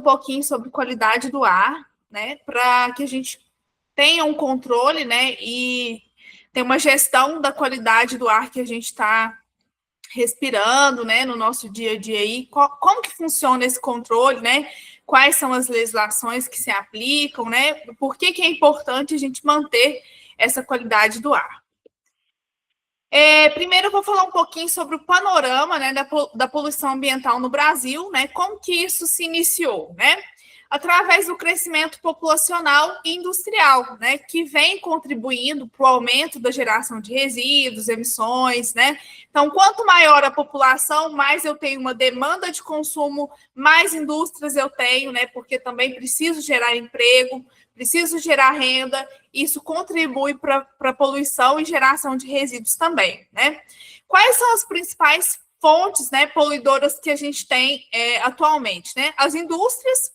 pouquinho sobre qualidade do ar, né, para que a gente tenha um controle, né, e tenha uma gestão da qualidade do ar que a gente está respirando, né, no nosso dia a dia aí. Como que funciona esse controle, né? Quais são as legislações que se aplicam, né? Por que é importante a gente manter essa qualidade do ar? Primeiro eu vou falar um pouquinho sobre o panorama, né, da poluição ambiental no Brasil, né, como que isso se iniciou, né, através do crescimento populacional e industrial, né, que vem contribuindo para o aumento da geração de resíduos, emissões, né. Então, quanto maior a população, mais eu tenho uma demanda de consumo, mais indústrias eu tenho, né, porque também preciso gerar emprego, preciso gerar renda, isso contribui para a poluição e geração de resíduos também, né? Quais são as principais fontes, né, poluidoras que a gente tem atualmente, né? As indústrias,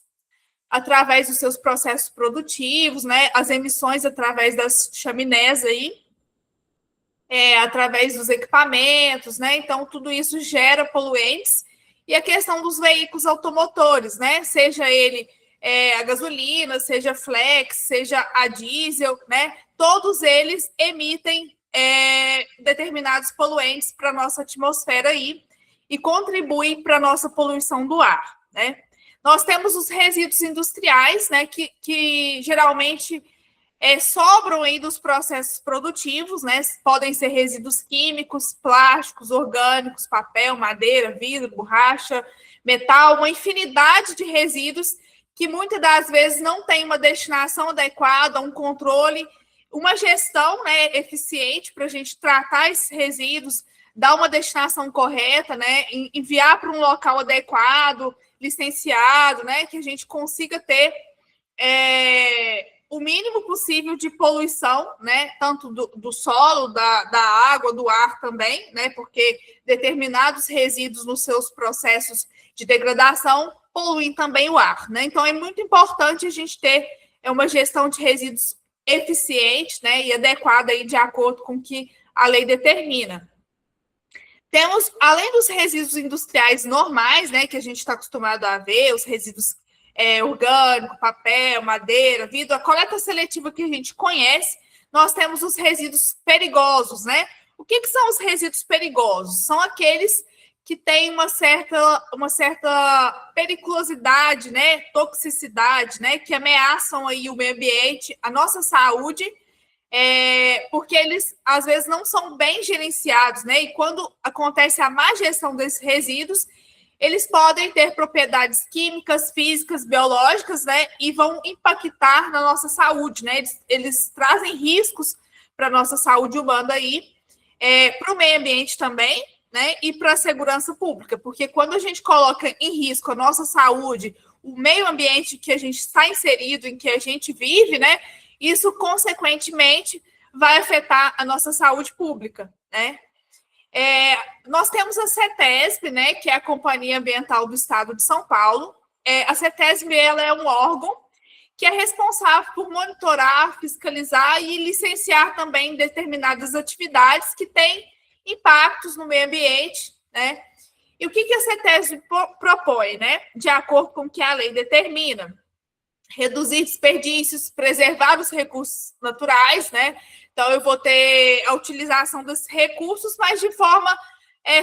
através dos seus processos produtivos, né? As emissões através das chaminés aí, através dos equipamentos, né? Então, tudo isso gera poluentes. E a questão dos veículos automotores, né? Seja ele a gasolina, seja flex, seja a diesel, né? Todos eles emitem determinados poluentes para a nossa atmosfera aí e contribuem para a nossa poluição do ar, né? Nós temos os resíduos industriais, né? Que geralmente sobram aí dos processos produtivos, né? Podem ser resíduos químicos, plásticos, orgânicos, papel, madeira, vidro, borracha, metal, uma infinidade de resíduos que muitas das vezes não tem uma destinação adequada, um controle, uma gestão, né, eficiente para a gente tratar esses resíduos, dar uma destinação correta, né, enviar para um local adequado, licenciado, né, que a gente consiga ter o mínimo possível de poluição, né, tanto do solo, da água, do ar também, né, porque determinados resíduos nos seus processos de degradação poluem também o ar, né? Então é muito importante a gente ter uma gestão de resíduos eficiente, né, e adequada aí de acordo com o que a lei determina. Temos, além dos resíduos industriais normais, né, que a gente está acostumado a ver, os resíduos orgânicos, papel, madeira, vidro, a coleta seletiva que a gente conhece, nós temos os resíduos perigosos, né? O que são os resíduos perigosos? São aqueles que têm uma certa periculosidade, né, toxicidade, né, que ameaçam aí o meio ambiente, a nossa saúde, porque eles, às vezes, não são bem gerenciados, né, e quando acontece a má gestão desses resíduos, eles podem ter propriedades químicas, físicas, biológicas, né, e vão impactar na nossa saúde, né, eles trazem riscos para a nossa saúde humana aí, para o meio ambiente também, né, e para a segurança pública, porque quando a gente coloca em risco a nossa saúde, o meio ambiente que a gente está inserido, em que a gente vive, né, isso, consequentemente, vai afetar a nossa saúde pública, né. Nós temos a CETESB, né, que é a Companhia Ambiental do Estado de São Paulo. A CETESB ela é um órgão que é responsável por monitorar, fiscalizar e licenciar também determinadas atividades que têm impactos no meio ambiente, né? E o que a CETESB propõe, né? De acordo com o que a lei determina? Reduzir desperdícios, preservar os recursos naturais, né? Então, eu vou ter a utilização desses recursos, mas de forma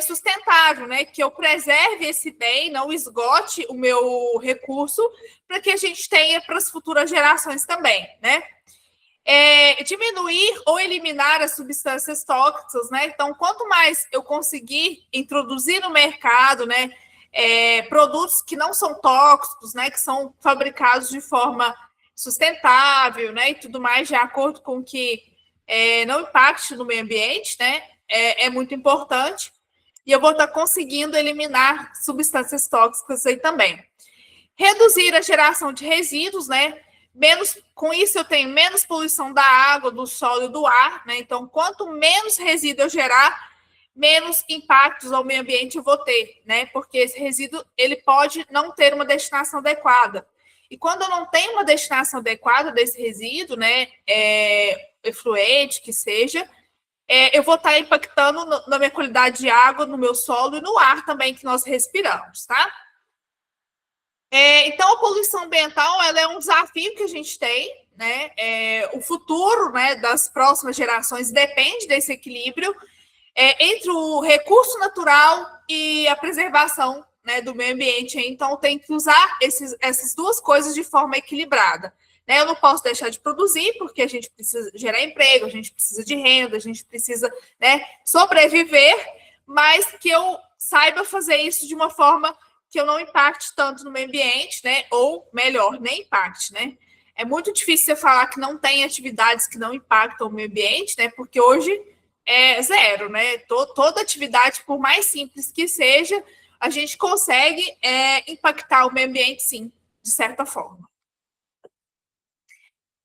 sustentável, né? Que eu preserve esse bem, não esgote o meu recurso, para que a gente tenha para as futuras gerações também, né? Diminuir ou eliminar as substâncias tóxicas, né? Então, quanto mais eu conseguir introduzir no mercado, né, produtos que não são tóxicos, né, que são fabricados de forma sustentável, né, e tudo mais, de acordo com que não impacte no meio ambiente, né, é muito importante. E eu vou estar conseguindo eliminar substâncias tóxicas aí também. Reduzir a geração de resíduos, né? Com isso, eu tenho menos poluição da água, do solo e do ar, né? Então, quanto menos resíduo eu gerar, menos impactos ao meio ambiente eu vou ter, né? Porque esse resíduo ele pode não ter uma destinação adequada. E quando eu não tenho uma destinação adequada desse resíduo, né? Efluente, que seja, eu vou estar impactando na minha qualidade de água, no meu solo e no ar também que nós respiramos, tá? Então, a poluição ambiental ela é um desafio que a gente tem, né? O futuro, né, das próximas gerações depende desse equilíbrio entre o recurso natural e a preservação, né, do meio ambiente. Então, tem que usar essas duas coisas de forma equilibrada. Né? Eu não posso deixar de produzir, porque a gente precisa gerar emprego, a gente precisa de renda, a gente precisa, né, sobreviver, mas que eu saiba fazer isso de uma forma que eu não impacte tanto no meio ambiente, né? Ou melhor, nem impacte, né? É muito difícil você falar que não tem atividades que não impactam o meio ambiente, né? Porque hoje é zero, né? Toda atividade, por mais simples que seja, a gente consegue impactar o meio ambiente, sim, de certa forma.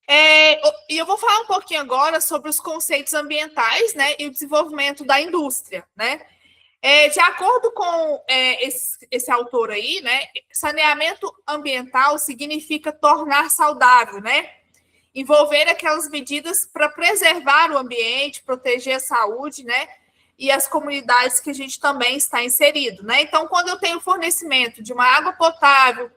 E eu vou falar um pouquinho agora sobre os conceitos ambientais, né? E o desenvolvimento da indústria, né? De acordo com esse autor aí, né, saneamento ambiental significa tornar saudável, né? Envolver aquelas medidas para preservar o ambiente, proteger a saúde, né? E as comunidades que a gente também está inserido, né? Então, quando eu tenho fornecimento de uma água potável,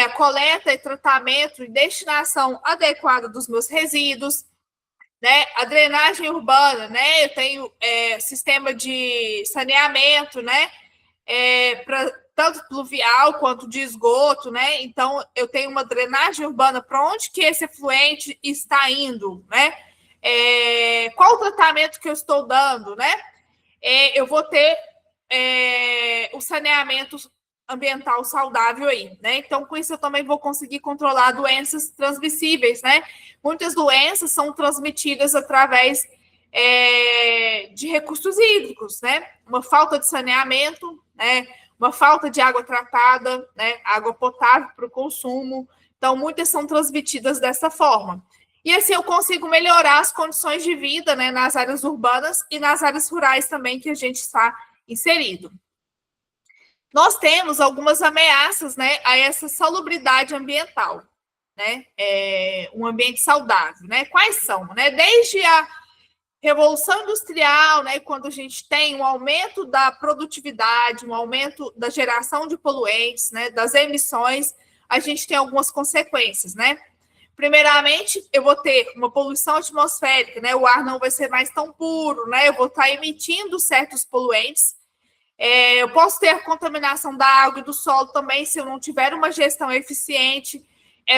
a coleta e tratamento e destinação adequada dos meus resíduos, né? A drenagem urbana, né? Eu tenho sistema de saneamento, né? Tanto pluvial quanto de esgoto, né? Então, eu tenho uma drenagem urbana para onde que esse efluente está indo, né? Qual o tratamento que eu estou dando, né? Eu vou ter o saneamento ambiental saudável aí, né? Então, com isso, eu também vou conseguir controlar doenças transmissíveis, né? Muitas doenças são transmitidas através de recursos hídricos, né? Uma falta de saneamento, né? Uma falta de água tratada, né? Água potável para o consumo. Então, muitas são transmitidas dessa forma. E assim eu consigo melhorar as condições de vida, né, nas áreas urbanas e nas áreas rurais também que a gente está inserido. Nós temos algumas ameaças, né, a essa salubridade ambiental, né, um ambiente saudável, né? Quais são, né? Desde a Revolução Industrial, né, quando a gente tem um aumento da produtividade, um aumento da geração de poluentes, né, das emissões, a gente tem algumas consequências, né? Primeiramente, eu vou ter uma poluição atmosférica, né? O ar não vai ser mais tão puro, né? Eu vou estar emitindo certos poluentes. Eu posso ter contaminação da água e do solo também, se eu não tiver uma gestão eficiente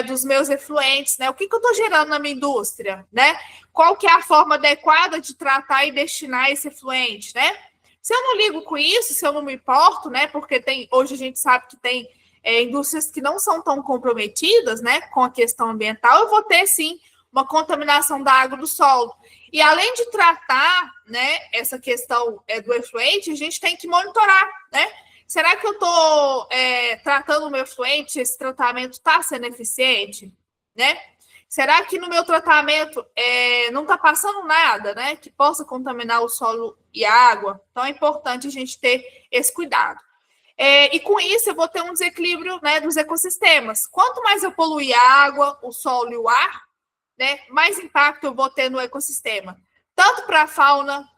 dos meus efluentes, né? O que eu estou gerando na minha indústria, né? Qual que é a forma adequada de tratar e destinar esse efluente, né? Se eu não ligo com isso, se eu não me importo, né? Porque hoje a gente sabe que tem indústrias que não são tão comprometidas, né, com a questão ambiental, eu vou ter, sim, uma contaminação da água do solo. E além de tratar, né, essa questão do efluente, a gente tem que monitorar, né? Será que eu estou tratando o meu efluente, esse tratamento está sendo eficiente, né? Será que no meu tratamento não está passando nada, né, que possa contaminar o solo e a água? Então é importante a gente ter esse cuidado. E com isso eu vou ter um desequilíbrio, né, dos ecossistemas. Quanto mais eu poluir a água, o solo e o ar, né, mais impacto eu vou ter no ecossistema. Tanto para a fauna,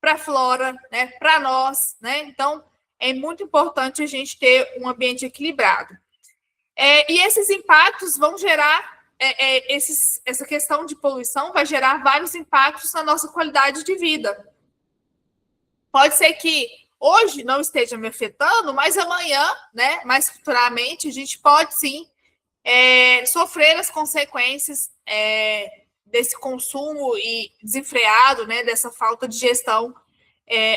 para a flora, né, para nós, né? Então, é muito importante a gente ter um ambiente equilibrado. E esses impactos vão gerar, essa questão de poluição vai gerar vários impactos na nossa qualidade de vida. Pode ser que hoje não esteja me afetando, mas amanhã, né, mais futuramente, a gente pode sim sofrer as consequências desse consumo e desenfreado, né, dessa falta de gestão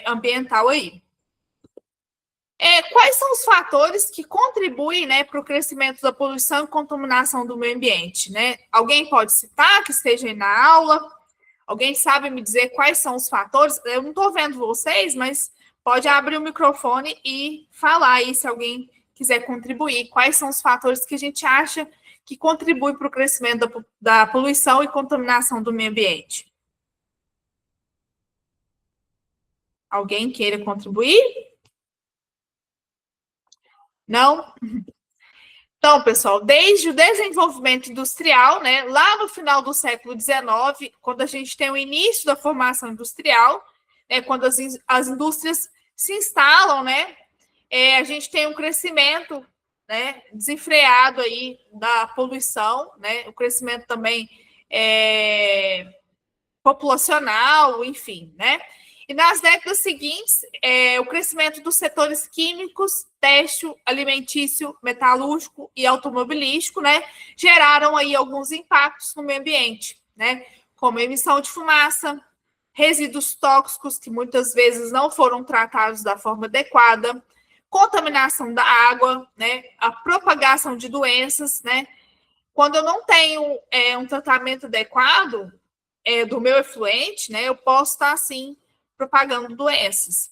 ambiental aí. Quais são os fatores que contribuem, né, para o crescimento da poluição e contaminação do meio ambiente, né? Alguém pode citar que esteja aí na aula? Alguém sabe me dizer quais são os fatores? Eu não estou vendo vocês, mas pode abrir o microfone e falar aí se alguém quiser contribuir. Quais são os fatores que a gente acha que contribuem para o crescimento da poluição e contaminação do meio ambiente? Alguém queira contribuir? Não? Então, pessoal, desde o desenvolvimento industrial, né, lá no final do século XIX, quando a gente tem o início da formação industrial, quando as indústrias se instalam, né, a gente tem um crescimento né, desenfreado aí da poluição, né, o crescimento também populacional, enfim, né? E nas décadas seguintes, o crescimento dos setores químicos, têxtil, alimentício, metalúrgico e automobilístico, né, geraram aí alguns impactos no meio ambiente, né, como emissão de fumaça, resíduos tóxicos que muitas vezes não foram tratados da forma adequada, contaminação da água, né, a propagação de doenças, né. Quando eu não tenho um tratamento adequado do meu efluente, né, eu posso estar, assim, propagando doenças.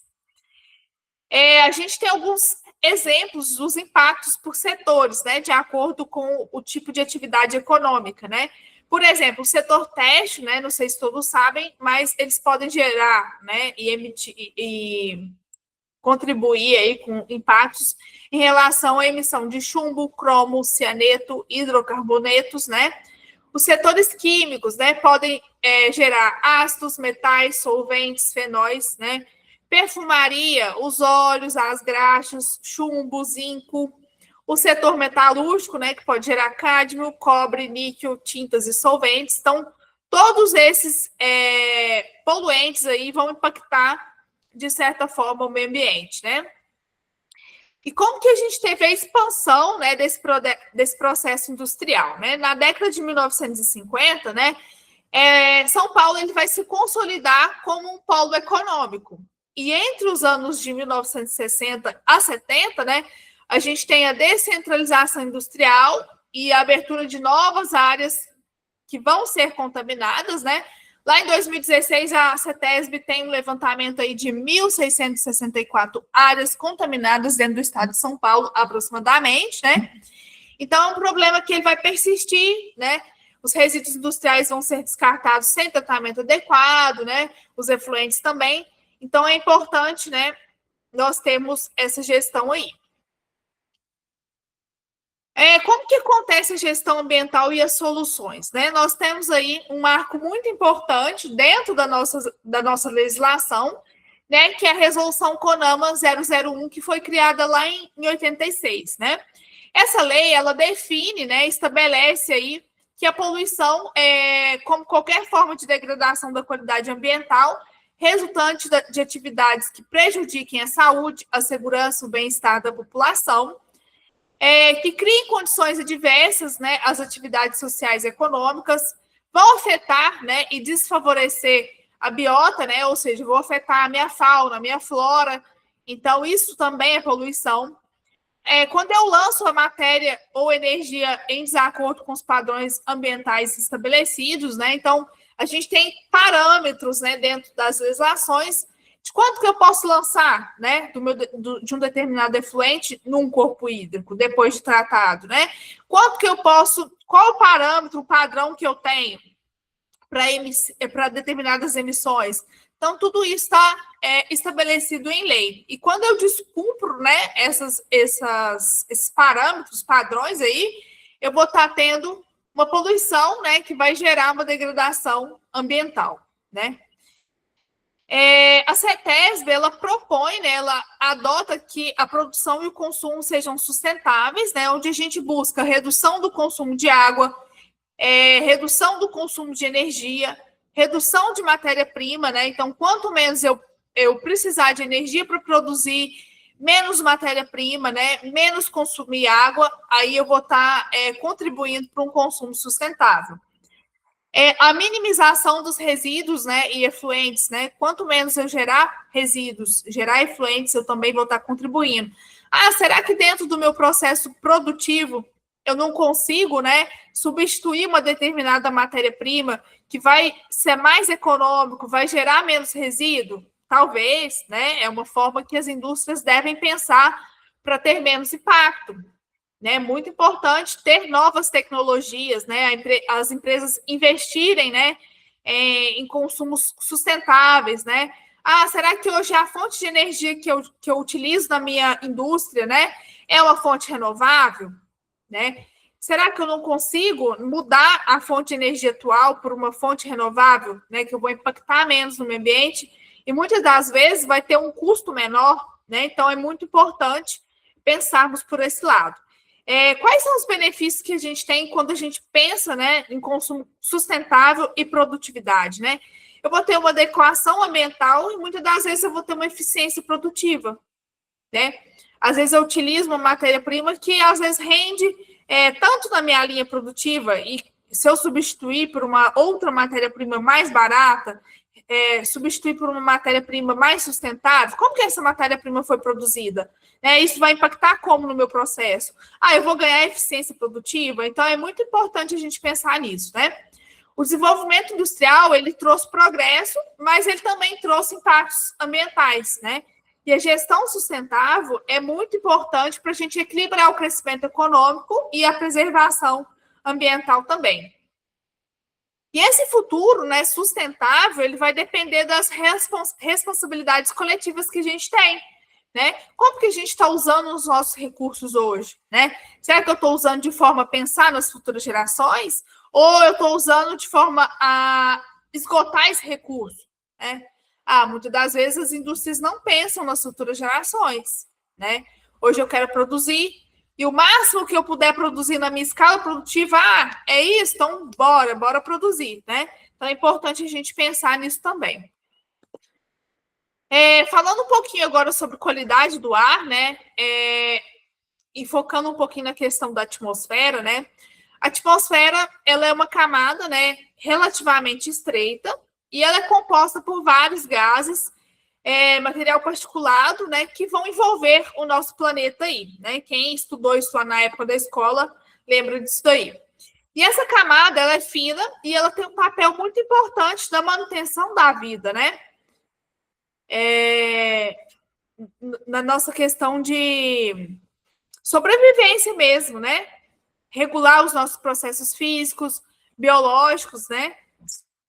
A gente tem alguns exemplos dos impactos por setores, né, de acordo com o tipo de atividade econômica, né. Por exemplo, o setor têxtil, né, não sei se todos sabem, mas eles podem gerar, né, e contribuir aí com impactos em relação à emissão de chumbo, cromo, cianeto, hidrocarbonetos, né. Os setores químicos, né, podem gerar ácidos, metais, solventes, fenóis, né, perfumaria, os óleos, as graxas, chumbo, zinco. O setor metalúrgico, né, que pode gerar cádmio, cobre, níquel, tintas e solventes. Então, todos esses poluentes aí vão impactar, de certa forma, o meio ambiente, né? E como que a gente teve a expansão, né, desse processo industrial, né? Na década de 1950, né, São Paulo ele vai se consolidar como um polo econômico. E entre os anos de 1960 a 70, né, a gente tem a descentralização industrial e a abertura de novas áreas que vão ser contaminadas, né? Lá em 2016, a CETESB tem um levantamento aí de 1.664 áreas contaminadas dentro do estado de São Paulo, aproximadamente, né? Então, é um problema que ele vai persistir, né? Os resíduos industriais vão ser descartados sem tratamento adequado, né? Os efluentes também. Então, é importante, né, nós termos essa gestão aí. Como que acontece a gestão ambiental e as soluções, né? Nós temos aí um marco muito importante dentro da nossa legislação, né, que é a Resolução CONAMA 001, que foi criada lá em 86, né? Essa lei, ela define, né, estabelece aí que a poluição como qualquer forma de degradação da qualidade ambiental resultante de atividades que prejudiquem a saúde, a segurança, o bem-estar da população, que criem condições adversas, né, às atividades sociais e econômicas, vão afetar, né, e desfavorecer a biota, né, ou seja, vão afetar a minha fauna, a minha flora. Então, isso também é poluição. Quando eu lanço a matéria ou energia em desacordo com os padrões ambientais estabelecidos, né, então, a gente tem parâmetros, né, dentro das legislações de quanto que eu posso lançar, né, de um determinado efluente num corpo hídrico, depois de tratado, né? Quanto que eu posso, qual o parâmetro, o padrão que eu tenho para determinadas emissões? Então, tudo isso está estabelecido em lei. E quando eu descumpro, né, esses parâmetros, padrões aí, eu vou estar tendo uma poluição, né, que vai gerar uma degradação ambiental, né? A CETESB, ela propõe, né, ela adota que a produção e o consumo sejam sustentáveis, né, onde a gente busca redução do consumo de água, redução do consumo de energia, redução de matéria-prima, né, então quanto menos eu precisar de energia para produzir, menos matéria-prima, né, menos consumir água, aí eu vou estar contribuindo para um consumo sustentável. A minimização dos resíduos, né, e efluentes, né? Quanto menos eu gerar resíduos, gerar efluentes, eu também vou estar contribuindo. Será que dentro do meu processo produtivo eu não consigo, né, substituir uma determinada matéria-prima que vai ser mais econômico, vai gerar menos resíduo? Talvez, né? É uma forma que as indústrias devem pensar para ter menos impacto. É muito importante ter novas tecnologias, né? As empresas investirem, né, em consumos sustentáveis, né? Será que hoje a fonte de energia que eu utilizo na minha indústria, né, é uma fonte renovável, né? Será que eu não consigo mudar a fonte de energia atual por uma fonte renovável, né, que eu vou impactar menos no meio ambiente e muitas das vezes vai ter um custo menor, né? Então é muito importante pensarmos por esse lado. Quais são os benefícios que a gente tem quando a gente pensa, né, em consumo sustentável e produtividade, né? Eu vou ter uma adequação ambiental e muitas das vezes eu vou ter uma eficiência produtiva, né? Às vezes eu utilizo uma matéria-prima que às vezes rende tanto na minha linha produtiva e se eu substituir por uma outra matéria-prima mais barata, substituir por uma matéria-prima mais sustentável, como que essa matéria-prima foi produzida? Isso vai impactar como no meu processo? Eu vou ganhar eficiência produtiva? Então, é muito importante a gente pensar nisso, né? O desenvolvimento industrial, ele trouxe progresso, mas ele também trouxe impactos ambientais, né? E a gestão sustentável é muito importante para a gente equilibrar o crescimento econômico e a preservação ambiental também. E esse futuro, né, sustentável, ele vai depender das responsabilidades coletivas que a gente tem, né? Como que a gente está usando os nossos recursos hoje, né? Será que eu estou usando de forma a pensar nas futuras gerações ou eu estou usando de forma a esgotar esse recurso, né? Muitas das vezes as indústrias não pensam nas futuras gerações, né? Hoje eu quero produzir e o máximo que eu puder produzir na minha escala produtiva, é isso, então bora produzir, né? Então é importante a gente pensar nisso também. Falando um pouquinho agora sobre qualidade do ar, né? E focando um pouquinho na questão da atmosfera, né? A atmosfera, ela é uma camada, né, relativamente estreita e ela é composta por vários gases, material particulado, né, que vão envolver o nosso planeta aí, né? Quem estudou isso lá na época da escola lembra disso daí. E essa camada, ela é fina e ela tem um papel muito importante na manutenção da vida, né? Na nossa questão de sobrevivência mesmo, né? Regular os nossos processos físicos, biológicos, né?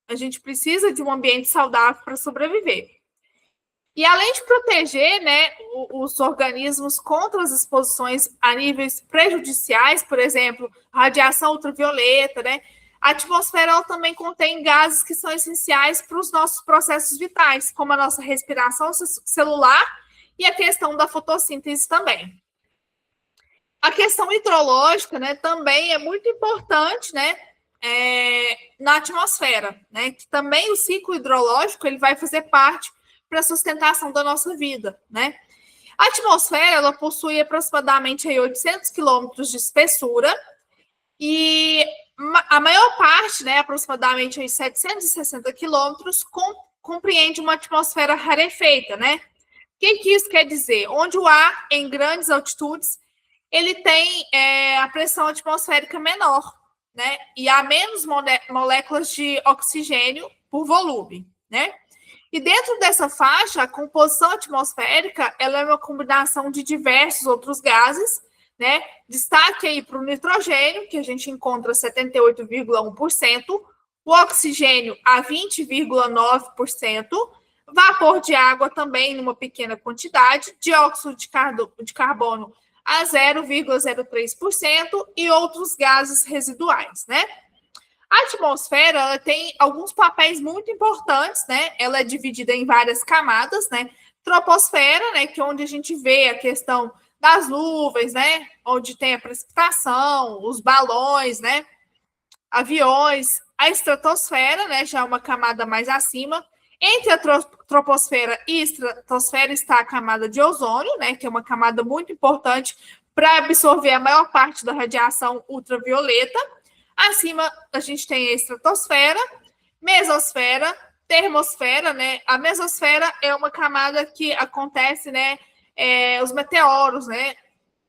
A gente precisa de um ambiente saudável para sobreviver. E além de proteger, né, os organismos contra as exposições a níveis prejudiciais, por exemplo, radiação ultravioleta, né? A atmosfera ela também contém gases que são essenciais para os nossos processos vitais, como a nossa respiração celular e a questão da fotossíntese também. A questão hidrológica, né, também é muito importante, né, na atmosfera, né, que também o ciclo hidrológico ele vai fazer parte para a sustentação da nossa vida, né. A atmosfera ela possui aproximadamente 800 quilômetros de espessura e a maior parte, né, aproximadamente 760 quilômetros, compreende uma atmosfera rarefeita, né. O que isso quer dizer? Onde o ar em grandes altitudes ele tem a pressão atmosférica menor, né? E há menos moléculas de oxigênio por volume, né? E dentro dessa faixa, a composição atmosférica ela é uma combinação de diversos outros gases, né? Destaque aí para o nitrogênio, que a gente encontra 78,1%, o oxigênio a 20,9%, vapor de água também numa pequena quantidade, dióxido de carbono a 0,03% e outros gases residuais, né? A atmosfera ela tem alguns papéis muito importantes, né? Ela é dividida em várias camadas, né? Troposfera, né? Que é onde a gente vê a questão das nuvens, né? Onde tem a precipitação, os balões, né? Aviões. A estratosfera, né? Já é uma camada mais acima. Entre a troposfera e a estratosfera está a camada de ozônio, né, que é uma camada muito importante para absorver a maior parte da radiação ultravioleta. Acima a gente tem a estratosfera, mesosfera, termosfera, né? A mesosfera é uma camada que acontece, né, os meteoros, né?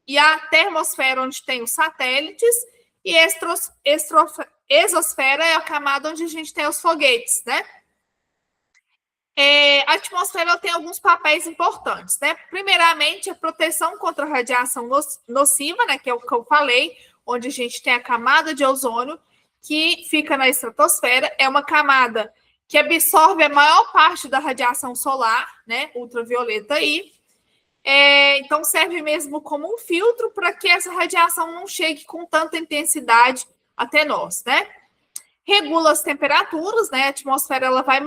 E a termosfera onde tem os satélites e a exosfera é a camada onde a gente tem os foguetes, né? A atmosfera tem alguns papéis importantes, né? Primeiramente, a proteção contra a radiação nociva, né? Que é o que eu falei, onde a gente tem a camada de ozônio, que fica na estratosfera, é uma camada que absorve a maior parte da radiação solar, né? Ultravioleta aí. Então, serve mesmo como um filtro para que essa radiação não chegue com tanta intensidade até nós, né? Regula as temperaturas, né? A atmosfera ela vai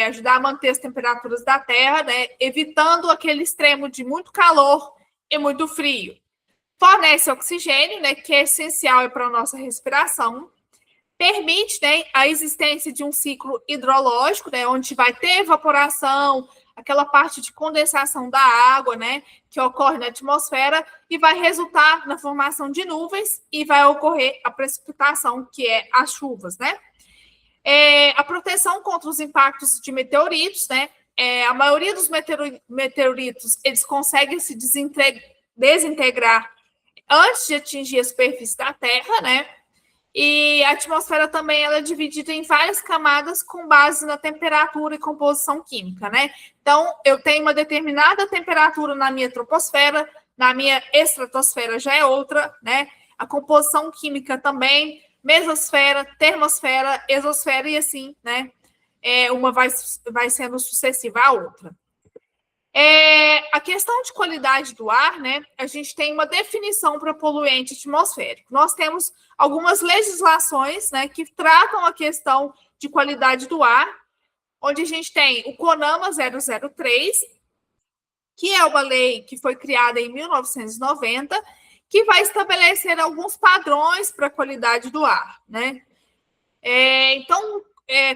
ajudar a manter as temperaturas da Terra, né? Evitando aquele extremo de muito calor e muito frio. fornece oxigênio, né, que é essencial para a nossa respiração, permite, né, a existência de um ciclo hidrológico, né, onde vai ter evaporação, aquela parte de condensação da água, né, que ocorre na atmosfera e vai resultar na formação de nuvens e vai ocorrer a precipitação, que é as chuvas, né? A proteção contra os impactos de meteoritos, né? A maioria dos meteoritos, eles conseguem se desintegrar antes de atingir a superfície da Terra, né? E a atmosfera também ela é dividida em várias camadas com base na temperatura e composição química, né? Então, eu tenho uma determinada temperatura na minha troposfera, na minha estratosfera já é outra, né? A composição química também, mesosfera, termosfera, exosfera e assim, né? Uma vai sendo sucessiva à outra. A questão de qualidade do ar, né? A gente tem uma definição para poluente atmosférico. Nós temos algumas legislações, né, que tratam a questão de qualidade do ar, onde a gente tem o CONAMA 003, que é uma lei que foi criada em 1990, que vai estabelecer alguns padrões para a qualidade do ar, né? Então,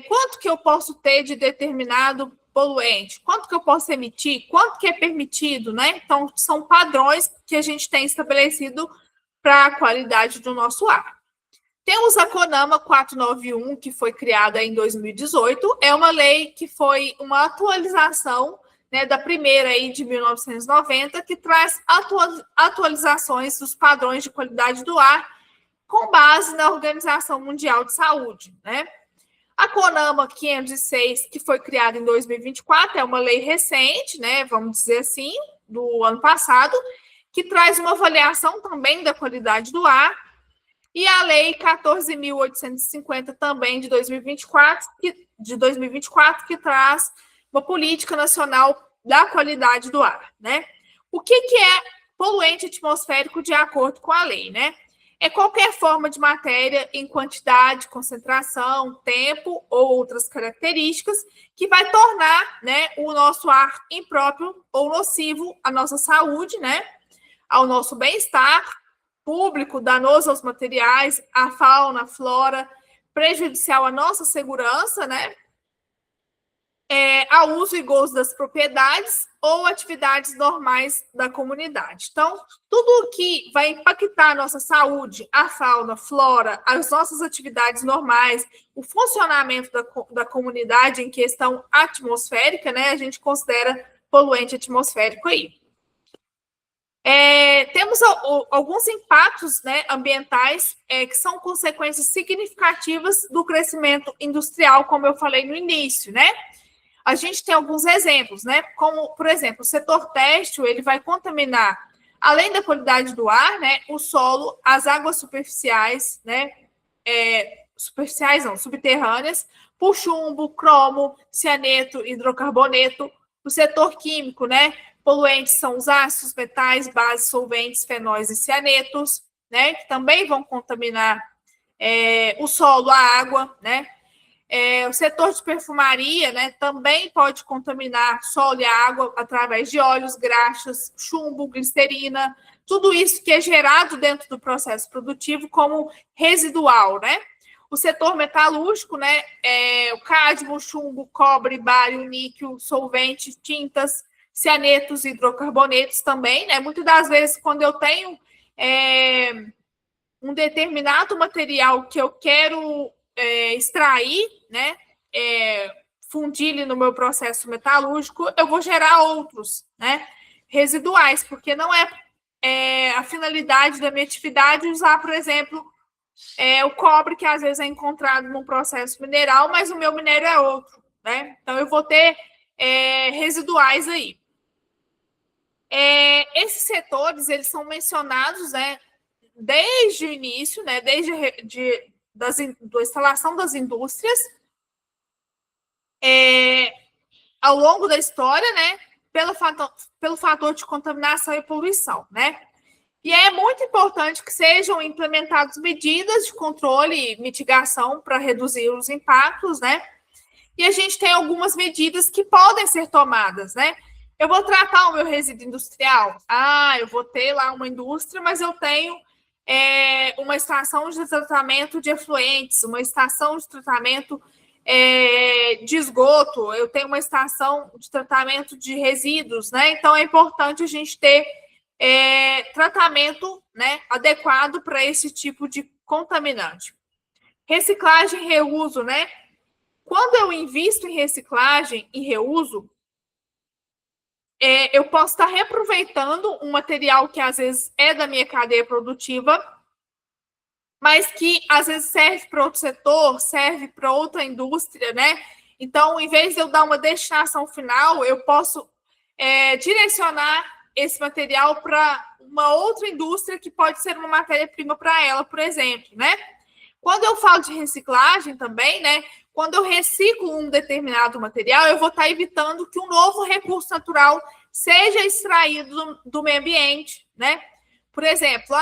quanto que eu posso ter de determinado poluente, quanto que eu posso emitir, quanto que é permitido, né? Então, são padrões que a gente tem estabelecido para a qualidade do nosso ar. Temos a CONAMA 491, que foi criada em 2018, é uma lei que foi uma atualização, né, da primeira aí de 1990, que traz atualizações dos padrões de qualidade do ar com base na Organização Mundial de Saúde, né? A CONAMA 506, que foi criada em 2024, é uma lei recente, né, vamos dizer assim, do ano passado, que traz uma avaliação também da qualidade do ar, e a lei 14.850 também de 2024, que traz uma política nacional da qualidade do ar, né? O que é poluente atmosférico de acordo com a lei, né? É qualquer forma de matéria em quantidade, concentração, tempo ou outras características que vai tornar, né, o nosso ar impróprio ou nocivo à nossa saúde, né, ao nosso bem-estar público, danoso aos materiais, à fauna, à flora, prejudicial à nossa segurança, né, ao uso e gozo das propriedades ou atividades normais da comunidade. Então, tudo que vai impactar a nossa saúde, a fauna, a flora, as nossas atividades normais, o funcionamento da comunidade em questão atmosférica, né, a gente considera poluente atmosférico aí. Temos alguns impactos, né, ambientais que são consequências significativas do crescimento industrial, como eu falei no início, né? A gente tem alguns exemplos, né? Como, por exemplo, o setor têxtil, ele vai contaminar, além da qualidade do ar, né, o solo, as águas superficiais, né? Superficiais não, subterrâneas, por chumbo, cromo, cianeto, hidrocarboneto. O setor químico, né? Poluentes são os ácidos, metais, bases, solventes, fenóis e cianetos, né? Que também vão contaminar o solo, a água, né? O setor de perfumaria, né, também pode contaminar solo e água através de óleos, graxas, chumbo, glicerina, tudo isso que é gerado dentro do processo produtivo como residual, né? O setor metalúrgico, né, o cádmio, chumbo, cobre, bário, níquel, solvente, tintas, cianetos, hidrocarbonetos também, né? Muitas das vezes, quando eu tenho um determinado material que eu quero extrair, né, fundir ele no meu processo metalúrgico, eu vou gerar outros, né, residuais, porque não é a finalidade da minha atividade usar, por exemplo, o cobre, que às vezes é encontrado num processo mineral, mas o meu minério é outro, né? Então, eu vou ter residuais aí. Esses setores, eles são mencionados, né, desde o início, né, desde da instalação das indústrias, ao longo da história, né, pelo fator de contaminação e poluição, né? E é muito importante que sejam implementadas medidas de controle e mitigação para reduzir os impactos, né? E a gente tem algumas medidas que podem ser tomadas, né? Eu vou tratar o meu resíduo industrial? Eu vou ter lá uma indústria, mas eu tenho uma estação de tratamento de efluentes, uma estação de tratamento de esgoto, eu tenho uma estação de tratamento de resíduos, né? Então, é importante a gente ter tratamento, né, adequado para esse tipo de contaminante. Reciclagem e reuso, né? Quando eu invisto em reciclagem e reuso, eu posso estar reaproveitando um material que às vezes é da minha cadeia produtiva, mas que às vezes serve para outro setor, serve para outra indústria, né? Então, em vez de eu dar uma destinação final, eu posso direcionar esse material para uma outra indústria que pode ser uma matéria-prima para ela, por exemplo, né? Quando eu falo de reciclagem também, né? Quando eu reciclo um determinado material, eu vou estar evitando que um novo recurso natural seja extraído do meio ambiente, né? Por exemplo,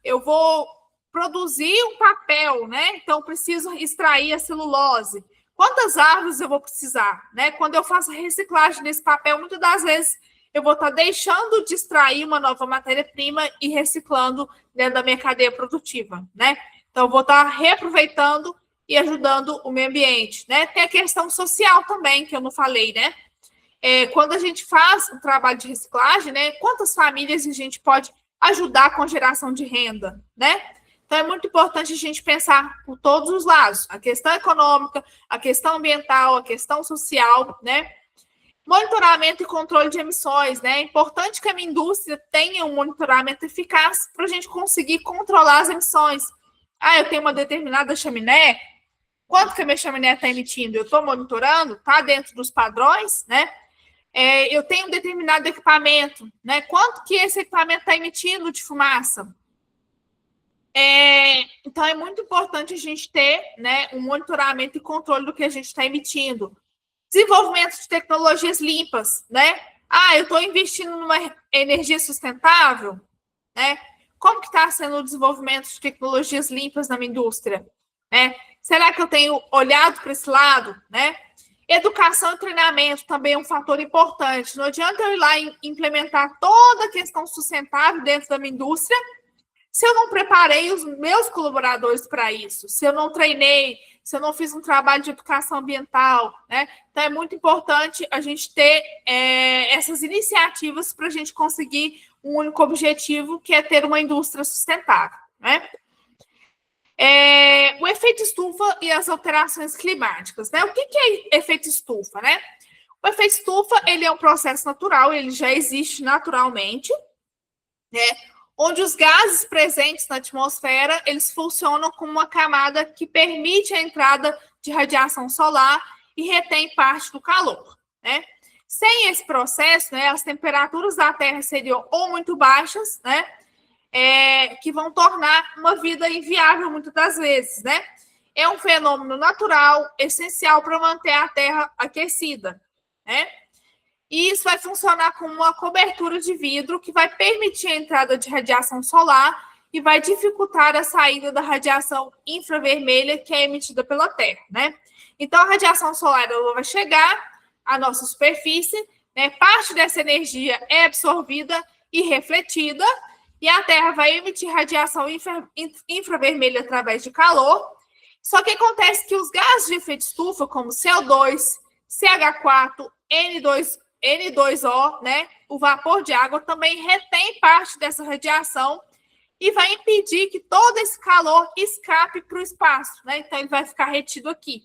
eu vou produzir um papel, né? Então, preciso extrair a celulose. Quantas árvores eu vou precisar, né? Quando eu faço reciclagem desse papel, muitas das vezes eu vou estar deixando de extrair uma nova matéria-prima e reciclando dentro da minha cadeia produtiva, né? Então, eu vou estar reaproveitando e ajudando o meio ambiente, né? Tem a questão social também, que eu não falei, né? Quando a gente faz o trabalho de reciclagem, né? Quantas famílias a gente pode ajudar com a geração de renda, né? Então, é muito importante a gente pensar por todos os lados. A questão econômica, a questão ambiental, a questão social, né? Monitoramento e controle de emissões, né? É importante que a minha indústria tenha um monitoramento eficaz para a gente conseguir controlar as emissões. Eu tenho uma determinada chaminé, quanto que a minha chaminé está emitindo? Eu estou monitorando, está dentro dos padrões, né? Eu tenho um determinado equipamento, né? Quanto que esse equipamento está emitindo de fumaça? Então, é muito importante a gente ter, né, um monitoramento e controle do que a gente está emitindo. Desenvolvimento de tecnologias limpas, né? Eu estou investindo numa energia sustentável, né? Como que está sendo o desenvolvimento de tecnologias limpas na minha indústria? Né? Será que eu tenho olhado para esse lado, né? Educação e treinamento também é um fator importante. Não adianta eu ir lá e implementar toda a questão sustentável dentro da minha indústria se eu não preparei os meus colaboradores para isso, se eu não treinei, se eu não fiz um trabalho de educação ambiental, né? Então, é muito importante a gente ter essas iniciativas para a gente conseguir um único objetivo, que é ter uma indústria sustentável, né? O efeito estufa e as alterações climáticas, né? O que é efeito estufa, né? O efeito estufa, ele é um processo natural, ele já existe naturalmente, né? Onde os gases presentes na atmosfera, eles funcionam como uma camada que permite a entrada de radiação solar e retém parte do calor, né? Sem esse processo, né, as temperaturas da Terra seriam ou muito baixas, né, que vão tornar uma vida inviável muitas das vezes, né? É um fenômeno natural, essencial para manter a Terra aquecida, né? E isso vai funcionar como uma cobertura de vidro que vai permitir a entrada de radiação solar e vai dificultar a saída da radiação infravermelha que é emitida pela Terra, né? Então, a radiação solar ela vai chegar à nossa superfície, né? Parte dessa energia é absorvida e refletida, e a Terra vai emitir radiação infravermelha através de calor. Só que acontece que os gases de efeito estufa, como CO2, CH4, N2O, né, o vapor de água também retém parte dessa radiação e vai impedir que todo esse calor escape para o espaço, né? Então, ele vai ficar retido aqui.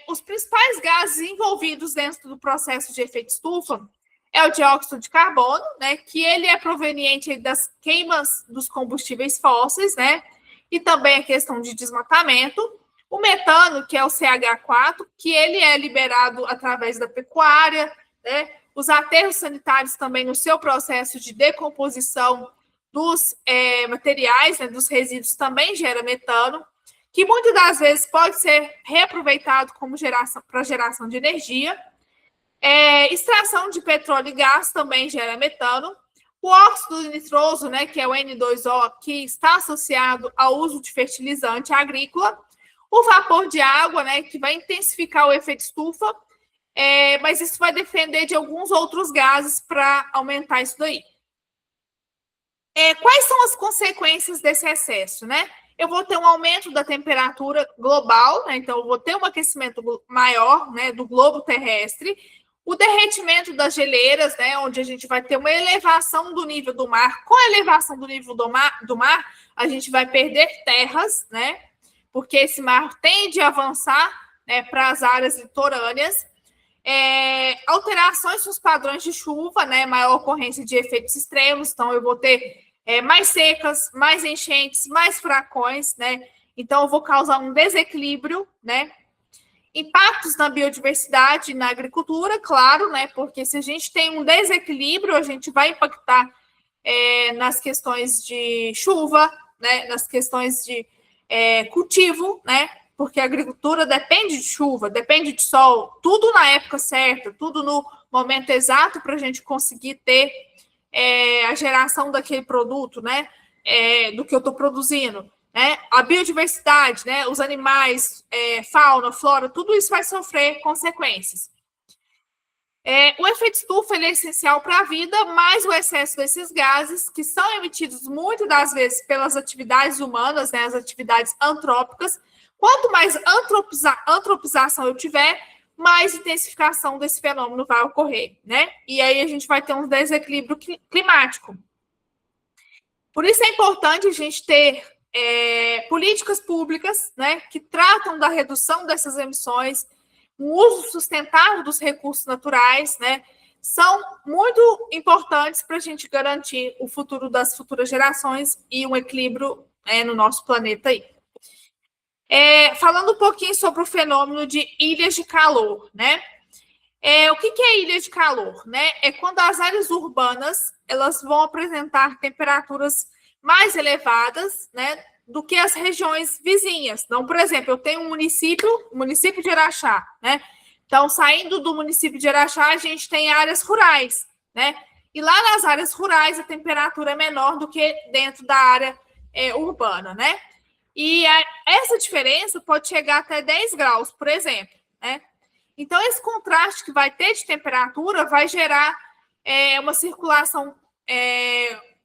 Os principais gases envolvidos dentro do processo de efeito estufa é o dióxido de carbono, né, que ele é proveniente das queimas dos combustíveis fósseis, né, e também a questão de desmatamento. O metano, que é o CH4, que ele é liberado através da pecuária, né? Os aterros sanitários também no seu processo de decomposição dos materiais, né, dos resíduos, também gera metano, que muitas das vezes pode ser reaproveitado como para geração de energia. Extração de petróleo e gás também gera metano. O óxido nitroso, né, que é o N2O, que está associado ao uso de fertilizante agrícola. O vapor de água, né, que vai intensificar o efeito estufa, mas isso vai depender de alguns outros gases para aumentar isso daí. Quais são as consequências desse excesso, né? Eu vou ter um aumento da temperatura global, né? Então eu vou ter um aquecimento maior, né, do globo terrestre, o derretimento das geleiras, né, onde a gente vai ter uma elevação do nível do mar. Com a elevação do nível do mar, a gente vai perder terras, né? Porque esse mar tende a avançar, né, para as áreas litorâneas. Alterações nos padrões de chuva, né? Maior ocorrência de efeitos extremos, então eu vou ter mais secas, mais enchentes, mais furacões, né? Então eu vou causar um desequilíbrio, né? Impactos na biodiversidade, na agricultura, claro, né? Porque se a gente tem um desequilíbrio, a gente vai impactar nas questões de chuva, né? Nas questões de cultivo, né? Porque a agricultura depende de chuva, depende de sol, tudo na época certa, tudo no momento exato para a gente conseguir ter a geração daquele produto, né? Do que eu estou produzindo. Né? A biodiversidade, né? Os animais, fauna, flora, tudo isso vai sofrer consequências. O efeito estufa é essencial para a vida, mas o excesso desses gases, que são emitidos muitas das vezes pelas atividades humanas, né? As atividades antrópicas, quanto mais antropização eu tiver, mais intensificação desse fenômeno vai ocorrer, né? E aí a gente vai ter um desequilíbrio climático. Por isso é importante a gente ter políticas públicas, né, que tratam da redução dessas emissões, o uso sustentável dos recursos naturais, né, são muito importantes para a gente garantir o futuro das futuras gerações e um equilíbrio no nosso planeta aí. Falando um pouquinho sobre o fenômeno de ilhas de calor, né? O que é ilha de calor, né? É quando as áreas urbanas elas vão apresentar temperaturas mais elevadas, né, do que as regiões vizinhas. Então, por exemplo, eu tenho o município de Araxá, né? Então, saindo do município de Araxá, a gente tem áreas rurais, né? E lá nas áreas rurais a temperatura é menor do que dentro da área urbana, né? E essa diferença pode chegar até 10 graus, por exemplo, né? Então, esse contraste que vai ter de temperatura vai gerar uma circulação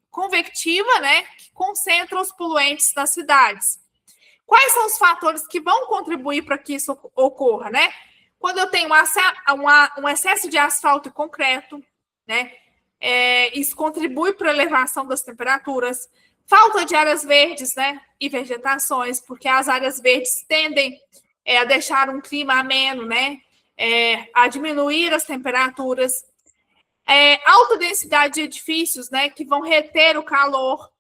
convectiva, né, que concentra os poluentes nas cidades. Quais são os fatores que vão contribuir para que isso ocorra, né? Quando eu tenho um excesso de asfalto e concreto, né, isso contribui para a elevação das temperaturas. Falta de áreas verdes, né, e vegetações, porque as áreas verdes tendem a deixar um clima ameno, né, a diminuir as temperaturas. Alta densidade de edifícios, né, que vão reter o calor.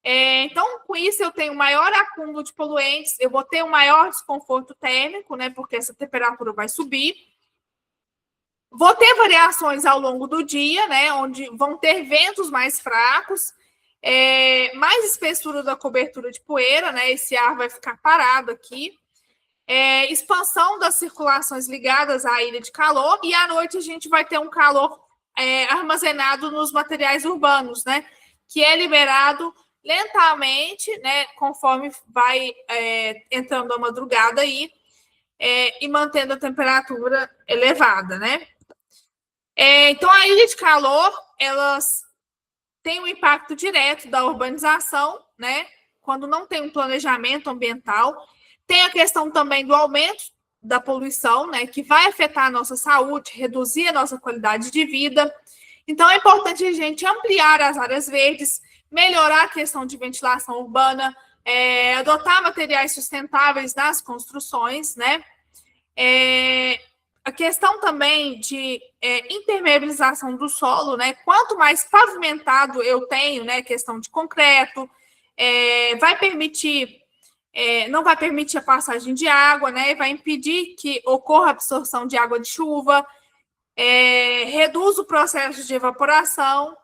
Então, com isso, eu tenho maior acúmulo de poluentes, eu vou ter um maior desconforto térmico, né, porque essa temperatura vai subir. Vou ter variações ao longo do dia, né, onde vão ter ventos mais fracos, mais espessura da cobertura de poeira, né, esse ar vai ficar parado aqui. Expansão das circulações ligadas à ilha de calor, e à noite a gente vai ter um calor armazenado nos materiais urbanos, né? Que é liberado lentamente, né? Conforme vai entrando a madrugada aí e mantendo a temperatura elevada, né? Então, a ilha de calor, elas têm um impacto direto da urbanização, né? Quando não tem um planejamento ambiental. Tem a questão também do aumento da poluição, né, que vai afetar a nossa saúde, reduzir a nossa qualidade de vida. Então, é importante a gente ampliar as áreas verdes, melhorar a questão de ventilação urbana, adotar materiais sustentáveis nas construções, né? A questão também de impermeabilização do solo, né? Quanto mais pavimentado eu tenho, né, questão de concreto, vai permitir não vai permitir a passagem de água, né? Vai impedir que ocorra a absorção de água de chuva, reduz o processo de evaporação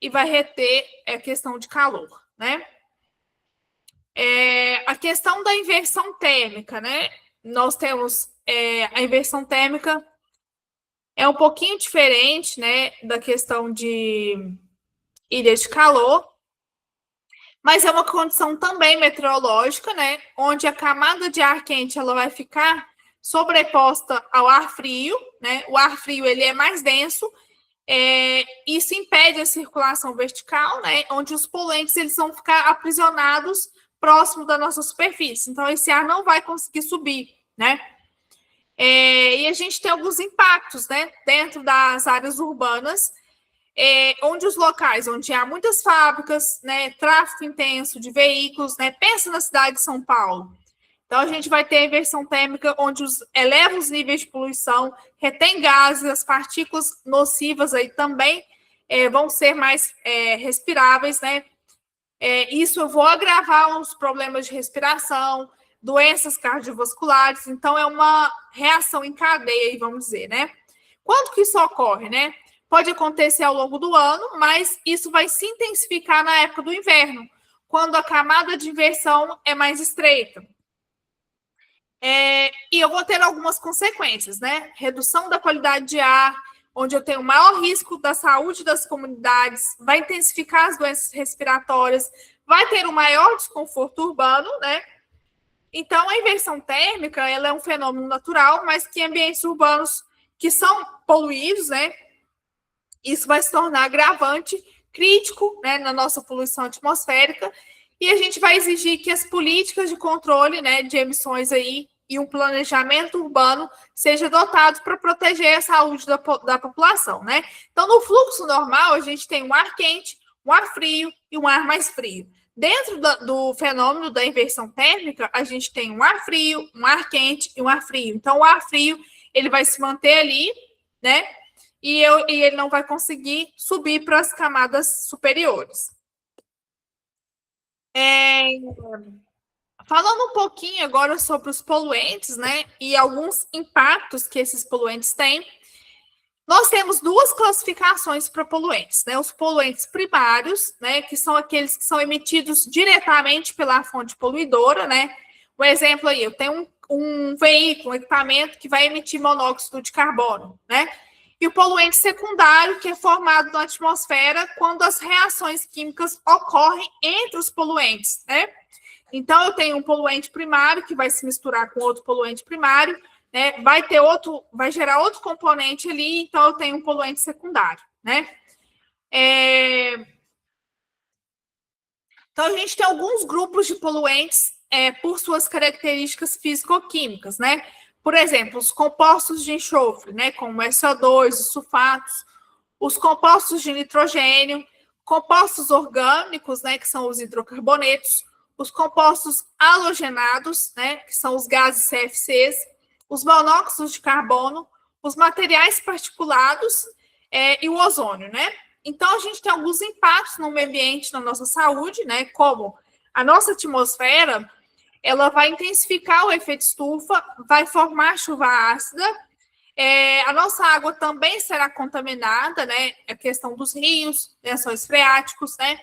e vai reter a questão de calor, né? A questão da inversão térmica, né? Nós temos a inversão térmica é um pouquinho diferente, né, da questão de ilha de calor, mas é uma condição também meteorológica, né, onde a camada de ar quente ela vai ficar sobreposta ao ar frio, né? O ar frio ele é mais denso, isso impede a circulação vertical, né? Onde os poluentes eles vão ficar aprisionados próximo da nossa superfície. Então, esse ar não vai conseguir subir, né? E a gente tem alguns impactos, né? Dentro das áreas urbanas, onde os locais onde há muitas fábricas, né? Tráfego intenso de veículos, né? Pensa na cidade de São Paulo. Então, a gente vai ter a inversão térmica, onde eleva os níveis de poluição, retém gases, as partículas nocivas aí também vão ser mais respiráveis, né? Isso eu vou agravar os problemas de respiração, doenças cardiovasculares, então é uma reação em cadeia, vamos dizer, né? Quando que isso ocorre, né? Pode acontecer ao longo do ano, mas isso vai se intensificar na época do inverno, quando a camada de inversão é mais estreita. E eu vou ter algumas consequências, né? Redução da qualidade de ar, onde eu tenho maior risco da saúde das comunidades, vai intensificar as doenças respiratórias, vai ter um maior desconforto urbano, né? Então, a inversão térmica, ela é um fenômeno natural, mas que em ambientes urbanos que são poluídos, né? Isso vai se tornar agravante crítico, né, na nossa poluição atmosférica, e a gente vai exigir que as políticas de controle, né, de emissões aí e um planejamento urbano seja adotado para proteger a saúde da população, né? Então, no fluxo normal, a gente tem um ar quente, um ar frio e um ar mais frio. Dentro do fenômeno da inversão térmica, a gente tem um ar frio, um ar quente e um ar frio. Então, o ar frio, ele vai se manter ali, né? E ele não vai conseguir subir para as camadas superiores. Falando um pouquinho agora sobre os poluentes, né, e alguns impactos que esses poluentes têm, nós temos duas classificações para poluentes, né, os poluentes primários, né, que são aqueles que são emitidos diretamente pela fonte poluidora, né, um exemplo aí, eu tenho um veículo, um equipamento que vai emitir monóxido de carbono, né, e o poluente secundário, que é formado na atmosfera quando as reações químicas ocorrem entre os poluentes, né? Então, eu tenho um poluente primário que vai se misturar com outro poluente primário, né? Vai gerar outro componente ali, então eu tenho um poluente secundário, né? Então, a gente tem alguns grupos de poluentes por suas características físico-químicas, né? Por exemplo, os compostos de enxofre, né, como SO2, os sulfatos, os compostos de nitrogênio, compostos orgânicos, né, que são os hidrocarbonetos, os compostos halogenados, né, que são os gases CFCs, os monóxidos de carbono, os materiais particulados e o ozônio, né? Então, a gente tem alguns impactos no meio ambiente, na nossa saúde, né, como a nossa atmosfera, ela vai intensificar o efeito estufa, vai formar chuva ácida, a nossa água também será contaminada, né? A questão dos rios, lençóis freáticos, né?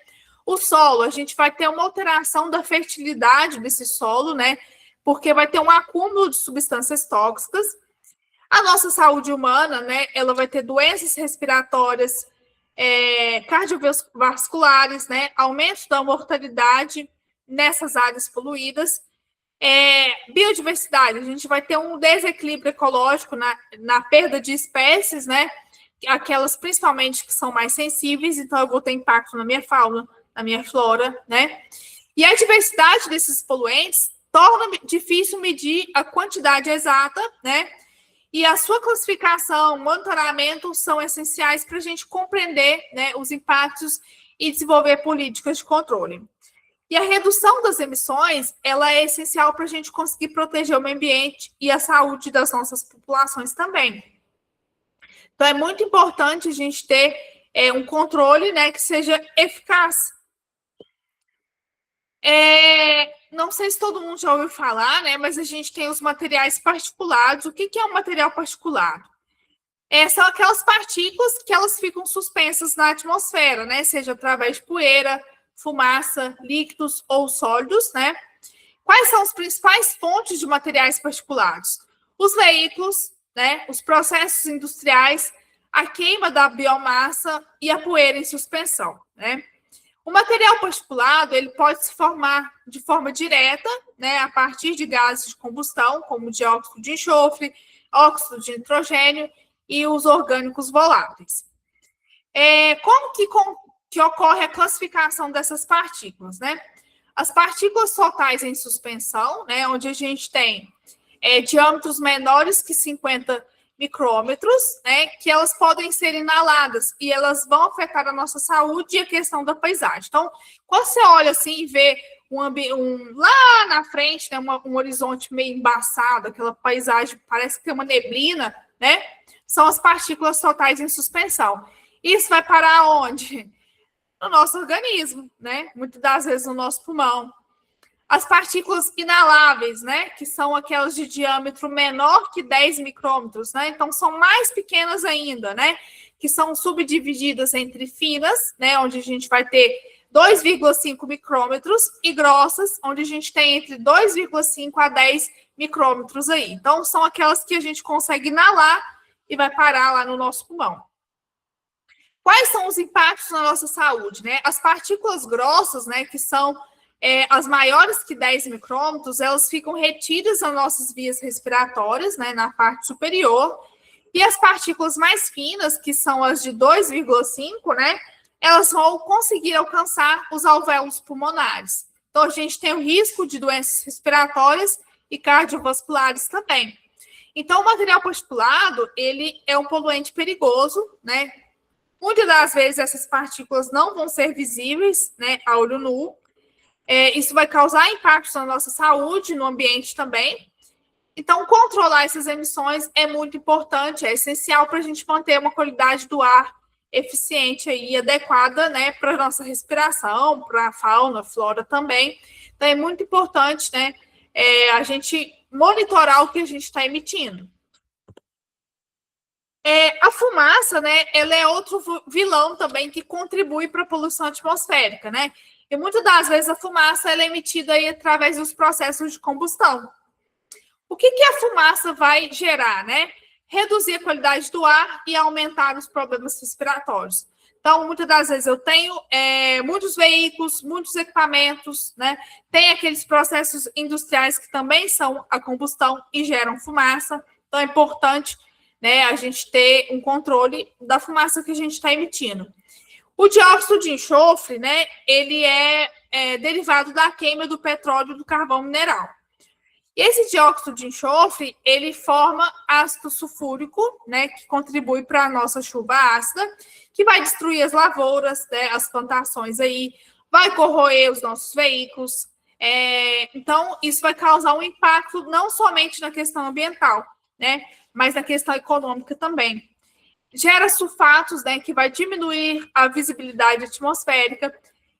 O solo, a gente vai ter uma alteração da fertilidade desse solo, né? Porque vai ter um acúmulo de substâncias tóxicas. A nossa saúde humana, né? Ela vai ter doenças respiratórias, cardiovasculares, né? Aumento da mortalidade nessas áreas poluídas. Biodiversidade, a gente vai ter um desequilíbrio ecológico na perda de espécies, né? Aquelas principalmente que são mais sensíveis, então eu vou ter impacto na minha fauna, na minha flora, né? E a diversidade desses poluentes torna difícil medir a quantidade exata, né? E a sua classificação, monitoramento são essenciais para a gente compreender, né, os impactos e desenvolver políticas de controle. E a redução das emissões, ela é essencial para a gente conseguir proteger o meio ambiente e a saúde das nossas populações também. Então, é muito importante a gente ter um controle, né, que seja eficaz. Não sei se todo mundo já ouviu falar, né, mas a gente tem os materiais particulados. O que é um material particulado? São aquelas partículas que elas ficam suspensas na atmosfera, né, seja através de poeira, fumaça, líquidos ou sólidos, né? Quais são as principais fontes de materiais particulados? Os veículos, né? Os processos industriais, a queima da biomassa e a poeira em suspensão, né? O material particulado, ele pode se formar de forma direta, né, a partir de gases de combustão, como dióxido de enxofre, óxido de nitrogênio e os orgânicos voláteis. Como que ocorre a classificação dessas partículas, né? As partículas totais em suspensão, né, onde a gente tem diâmetros menores que 50 micrômetros, né, que elas podem ser inaladas e elas vão afetar a nossa saúde e a questão da paisagem. Então, quando você olha assim e vê lá na frente, né, um horizonte meio embaçado, aquela paisagem parece que tem uma neblina, né, são as partículas totais em suspensão. Isso vai parar onde? No nosso organismo, né, muitas das vezes no nosso pulmão. As partículas inaláveis, né, que são aquelas de diâmetro menor que 10 micrômetros, né, então são mais pequenas ainda, né, que são subdivididas entre finas, né, onde a gente vai ter 2,5 micrômetros, e grossas, onde a gente tem entre 2,5 a 10 micrômetros aí. Então, são aquelas que a gente consegue inalar e vai parar lá no nosso pulmão. Quais são os impactos na nossa saúde, né? As partículas grossas, né, que são as maiores que 10 micrômetros, elas ficam retidas nas nossas vias respiratórias, né, na parte superior, e as partículas mais finas, que são as de 2,5, né, elas vão conseguir alcançar os alvéolos pulmonares. Então, a gente tem o risco de doenças respiratórias e cardiovasculares também. Então, o material particulado, ele é um poluente perigoso, né? Muitas das vezes, essas partículas não vão ser visíveis, né, a olho nu. Isso vai causar impactos na nossa saúde, no ambiente também. Então, controlar essas emissões é muito importante, é essencial para a gente manter uma qualidade do ar eficiente e adequada, né, para a nossa respiração, para a fauna, flora também. Então, é muito importante, né, a gente monitorar o que a gente está emitindo. A fumaça, né, ela é outro vilão também que contribui para a poluição atmosférica, né? E muitas das vezes a fumaça ela é emitida aí através dos processos de combustão. O que a fumaça vai gerar, né? Reduzir a qualidade do ar e aumentar os problemas respiratórios. Então, muitas das vezes eu tenho muitos veículos, muitos equipamentos, né? Tem aqueles processos industriais que também são a combustão e geram fumaça. Então, é importante, né, a gente ter um controle da fumaça que a gente está emitindo. O dióxido de enxofre, né, ele é derivado da queima do petróleo e do carvão mineral. E esse dióxido de enxofre, ele forma ácido sulfúrico, né, que contribui para a nossa chuva ácida, que vai destruir as lavouras, né, as plantações aí, vai corroer os nossos veículos. Então, isso vai causar um impacto não somente na questão ambiental, né, mas na questão econômica também. Gera sulfatos, né, que vai diminuir a visibilidade atmosférica,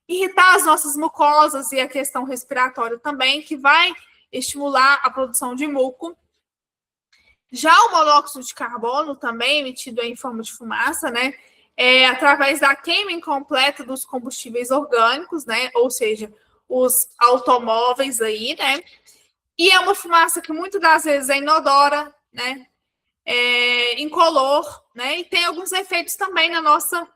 irritar as nossas mucosas e a questão respiratória também, que vai estimular a produção de muco. Já o monóxido de carbono, também emitido em forma de fumaça, né, através da queima incompleta dos combustíveis orgânicos, né, ou seja, os automóveis aí, né, e é uma fumaça que muitas das vezes é inodora, né, incolor, né, e tem alguns efeitos também na nossa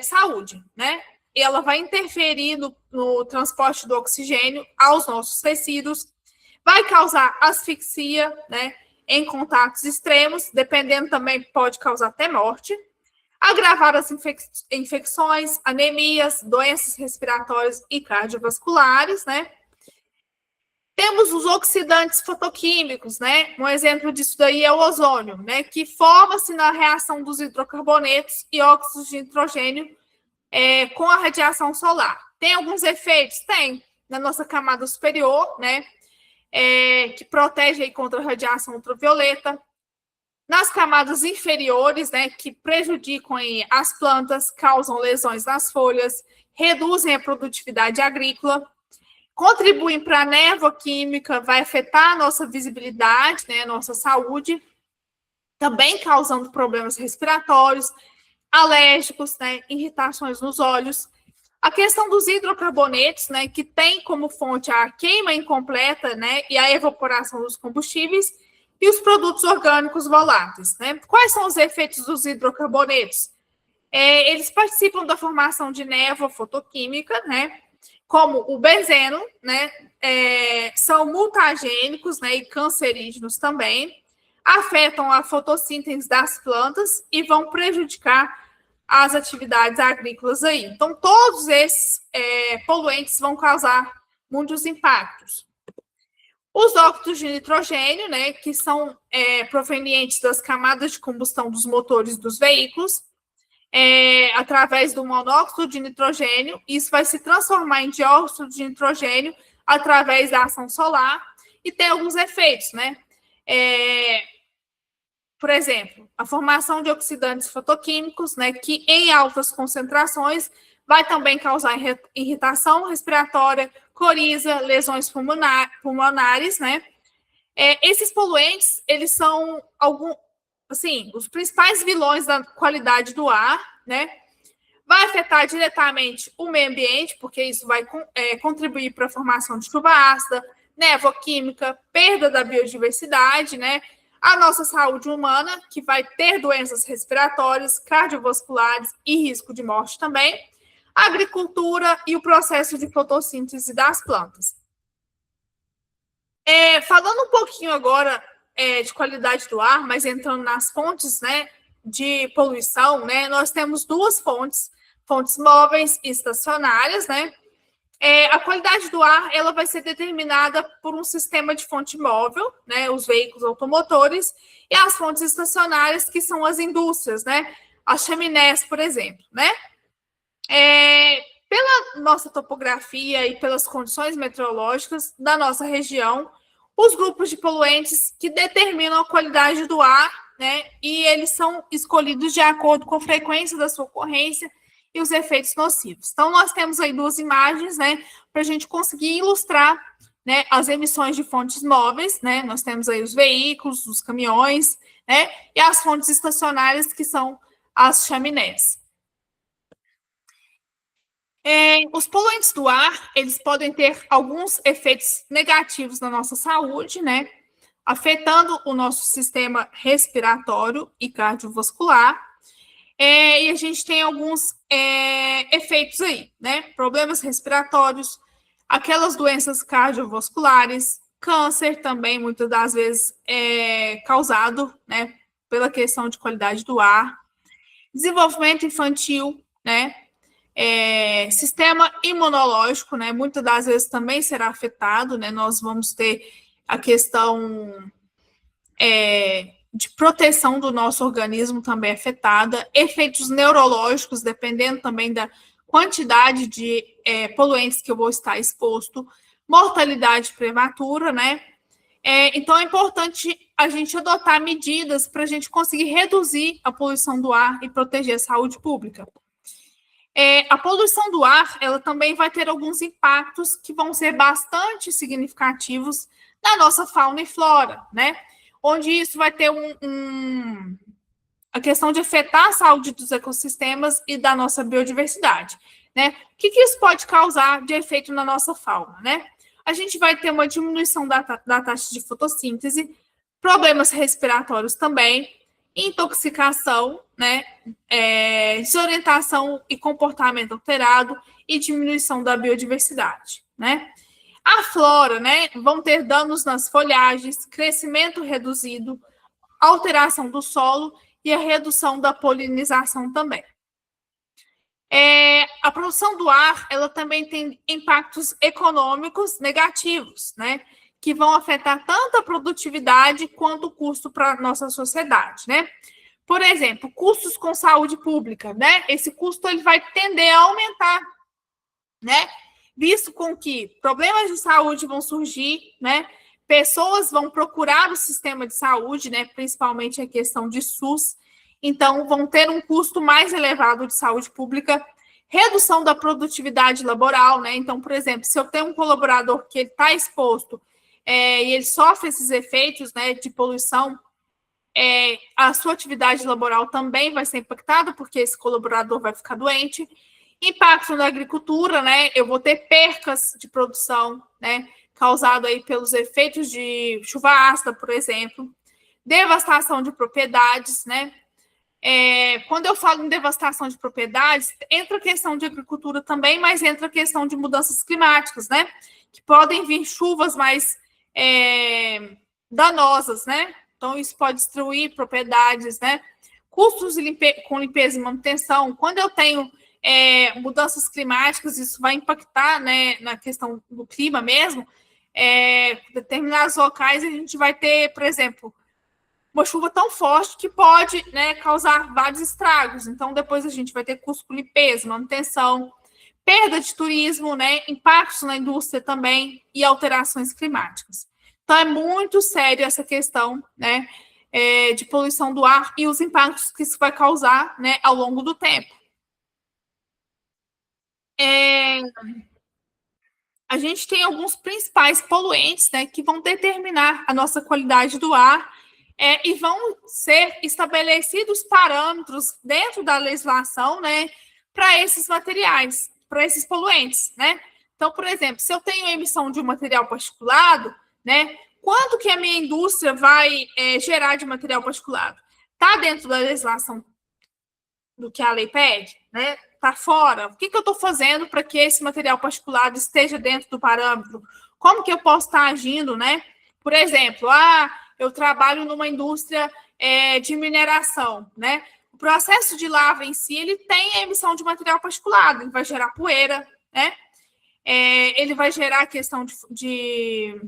saúde, né? E ela vai interferir no transporte do oxigênio aos nossos tecidos, vai causar asfixia, né, em contatos extremos, dependendo também pode causar até morte, agravar as infecções, anemias, doenças respiratórias e cardiovasculares, né? Temos os oxidantes fotoquímicos, né? Um exemplo disso daí é o ozônio, né? Que forma-se na reação dos hidrocarbonetos e óxidos de nitrogênio com a radiação solar. Tem alguns efeitos? Tem. Na nossa camada superior, né? Que protege aí contra a radiação ultravioleta. Nas camadas inferiores, né? Que prejudicam aí as plantas, causam lesões nas folhas, reduzem a produtividade agrícola, contribuem para a névoa química, vai afetar a nossa visibilidade, né, a nossa saúde, também causando problemas respiratórios, alérgicos, né, irritações nos olhos. A questão dos hidrocarbonetos, né, que tem como fonte a queima incompleta, né, e a evaporação dos combustíveis, e os produtos orgânicos voláteis, né? Quais são os efeitos dos hidrocarbonetos? Eles participam da formação de névoa fotoquímica, né? Como o benzeno, né? São mutagênicos, né? E cancerígenos também. Afetam a fotossíntese das plantas e vão prejudicar as atividades agrícolas aí. Então, todos esses poluentes vão causar muitos impactos. Os óxidos de nitrogênio, né, que são provenientes das camadas de combustão dos motores dos veículos, através do monóxido de nitrogênio, isso vai se transformar em dióxido de nitrogênio através da ação solar e tem alguns efeitos, né? Por exemplo, a formação de oxidantes fotoquímicos, né, que em altas concentrações vai também causar irritação respiratória, coriza, lesões pulmonares, né? Esses poluentes, eles são os principais vilões da qualidade do ar, né? Vai afetar diretamente o meio ambiente, porque isso vai contribuir para a formação de chuva ácida, névoa química, perda da biodiversidade, né? A nossa saúde humana, que vai ter doenças respiratórias, cardiovasculares e risco de morte também. A agricultura e o processo de fotossíntese das plantas. Falando um pouquinho agora de qualidade do ar, mas entrando nas fontes, né, de poluição, né, nós temos duas fontes móveis e estacionárias, né? A qualidade do ar ela vai ser determinada por um sistema de fonte móvel, né, os veículos automotores, e as fontes estacionárias, que são as indústrias, né, as chaminés, por exemplo, né? Pela nossa topografia e pelas condições meteorológicas da nossa região, os grupos de poluentes que determinam a qualidade do ar, né, e eles são escolhidos de acordo com a frequência da sua ocorrência e os efeitos nocivos. Então, nós temos aí duas imagens, né, para a gente conseguir ilustrar, né, as emissões de fontes móveis, né, nós temos aí os veículos, os caminhões, né, e as fontes estacionárias, que são as chaminés. Os poluentes do ar, eles podem ter alguns efeitos negativos na nossa saúde, né, afetando o nosso sistema respiratório e cardiovascular. E a gente tem alguns efeitos aí, né? Problemas respiratórios, aquelas doenças cardiovasculares, câncer também, muitas das vezes causado, né, pela questão de qualidade do ar, desenvolvimento infantil, né? Sistema imunológico, né? Muitas das vezes também será afetado, né? Nós vamos ter a questão de proteção do nosso organismo também afetada, efeitos neurológicos, dependendo também da quantidade de poluentes que eu vou estar exposto, mortalidade prematura, né? Então, é importante a gente adotar medidas para a gente conseguir reduzir a poluição do ar e proteger a saúde pública. A poluição do ar, ela também vai ter alguns impactos que vão ser bastante significativos na nossa fauna e flora, né? Onde isso vai ter a questão de afetar a saúde dos ecossistemas e da nossa biodiversidade, né? O que isso pode causar de efeito na nossa fauna, né? A gente vai ter uma diminuição da taxa de fotossíntese, problemas respiratórios também, intoxicação, né? Desorientação e comportamento alterado e diminuição da biodiversidade, né? A flora, né? Vão ter danos nas folhagens, crescimento reduzido, alteração do solo e a redução da polinização também. A produção do ar, ela também tem impactos econômicos negativos, né? Que vão afetar tanto a produtividade quanto o custo para a nossa sociedade, né? Por exemplo, custos com saúde pública, né? Esse custo ele vai tender a aumentar, né? Visto com que problemas de saúde vão surgir, né? Pessoas vão procurar o sistema de saúde, né? Principalmente a questão de SUS, então vão ter um custo mais elevado de saúde pública, redução da produtividade laboral, né? Então, por exemplo, se eu tenho um colaborador que está exposto e ele sofre esses efeitos, né, de poluição, a sua atividade laboral também vai ser impactada, porque esse colaborador vai ficar doente. Impacto na agricultura, né? Eu vou ter percas de produção, né? Causado aí pelos efeitos de chuva ácida, por exemplo. Devastação de propriedades, né? Quando eu falo em devastação de propriedades, entra a questão de agricultura também, mas entra a questão de mudanças climáticas, né? Que podem vir chuvas mais danosas, né? Então, isso pode destruir propriedades, né? Custos com limpeza e manutenção. Quando eu tenho mudanças climáticas, isso vai impactar, né, na questão do clima mesmo. Determinados locais, a gente vai ter, por exemplo, uma chuva tão forte que pode, né, causar vários estragos. Então, depois a gente vai ter custo com limpeza, manutenção, perda de turismo, né, impactos na indústria também e alterações climáticas. Então, é muito sério essa questão, né, de poluição do ar e os impactos que isso vai causar, né, ao longo do tempo. A gente tem alguns principais poluentes, né, que vão determinar a nossa qualidade do ar e vão ser estabelecidos parâmetros dentro da legislação, né, para esses materiais, para esses poluentes, né? Então, por exemplo, se eu tenho emissão de um material particulado, né, quanto que a minha indústria vai gerar de material particulado? Está dentro da legislação do que a lei pede, né? Está fora. O que eu estou fazendo para que esse material particulado esteja dentro do parâmetro? Como que eu posso estar agindo, né? Por exemplo, eu trabalho numa indústria de mineração, né? O processo de lava em si, ele tem a emissão de material particulado, ele vai gerar poeira, né? Ele vai gerar a questão de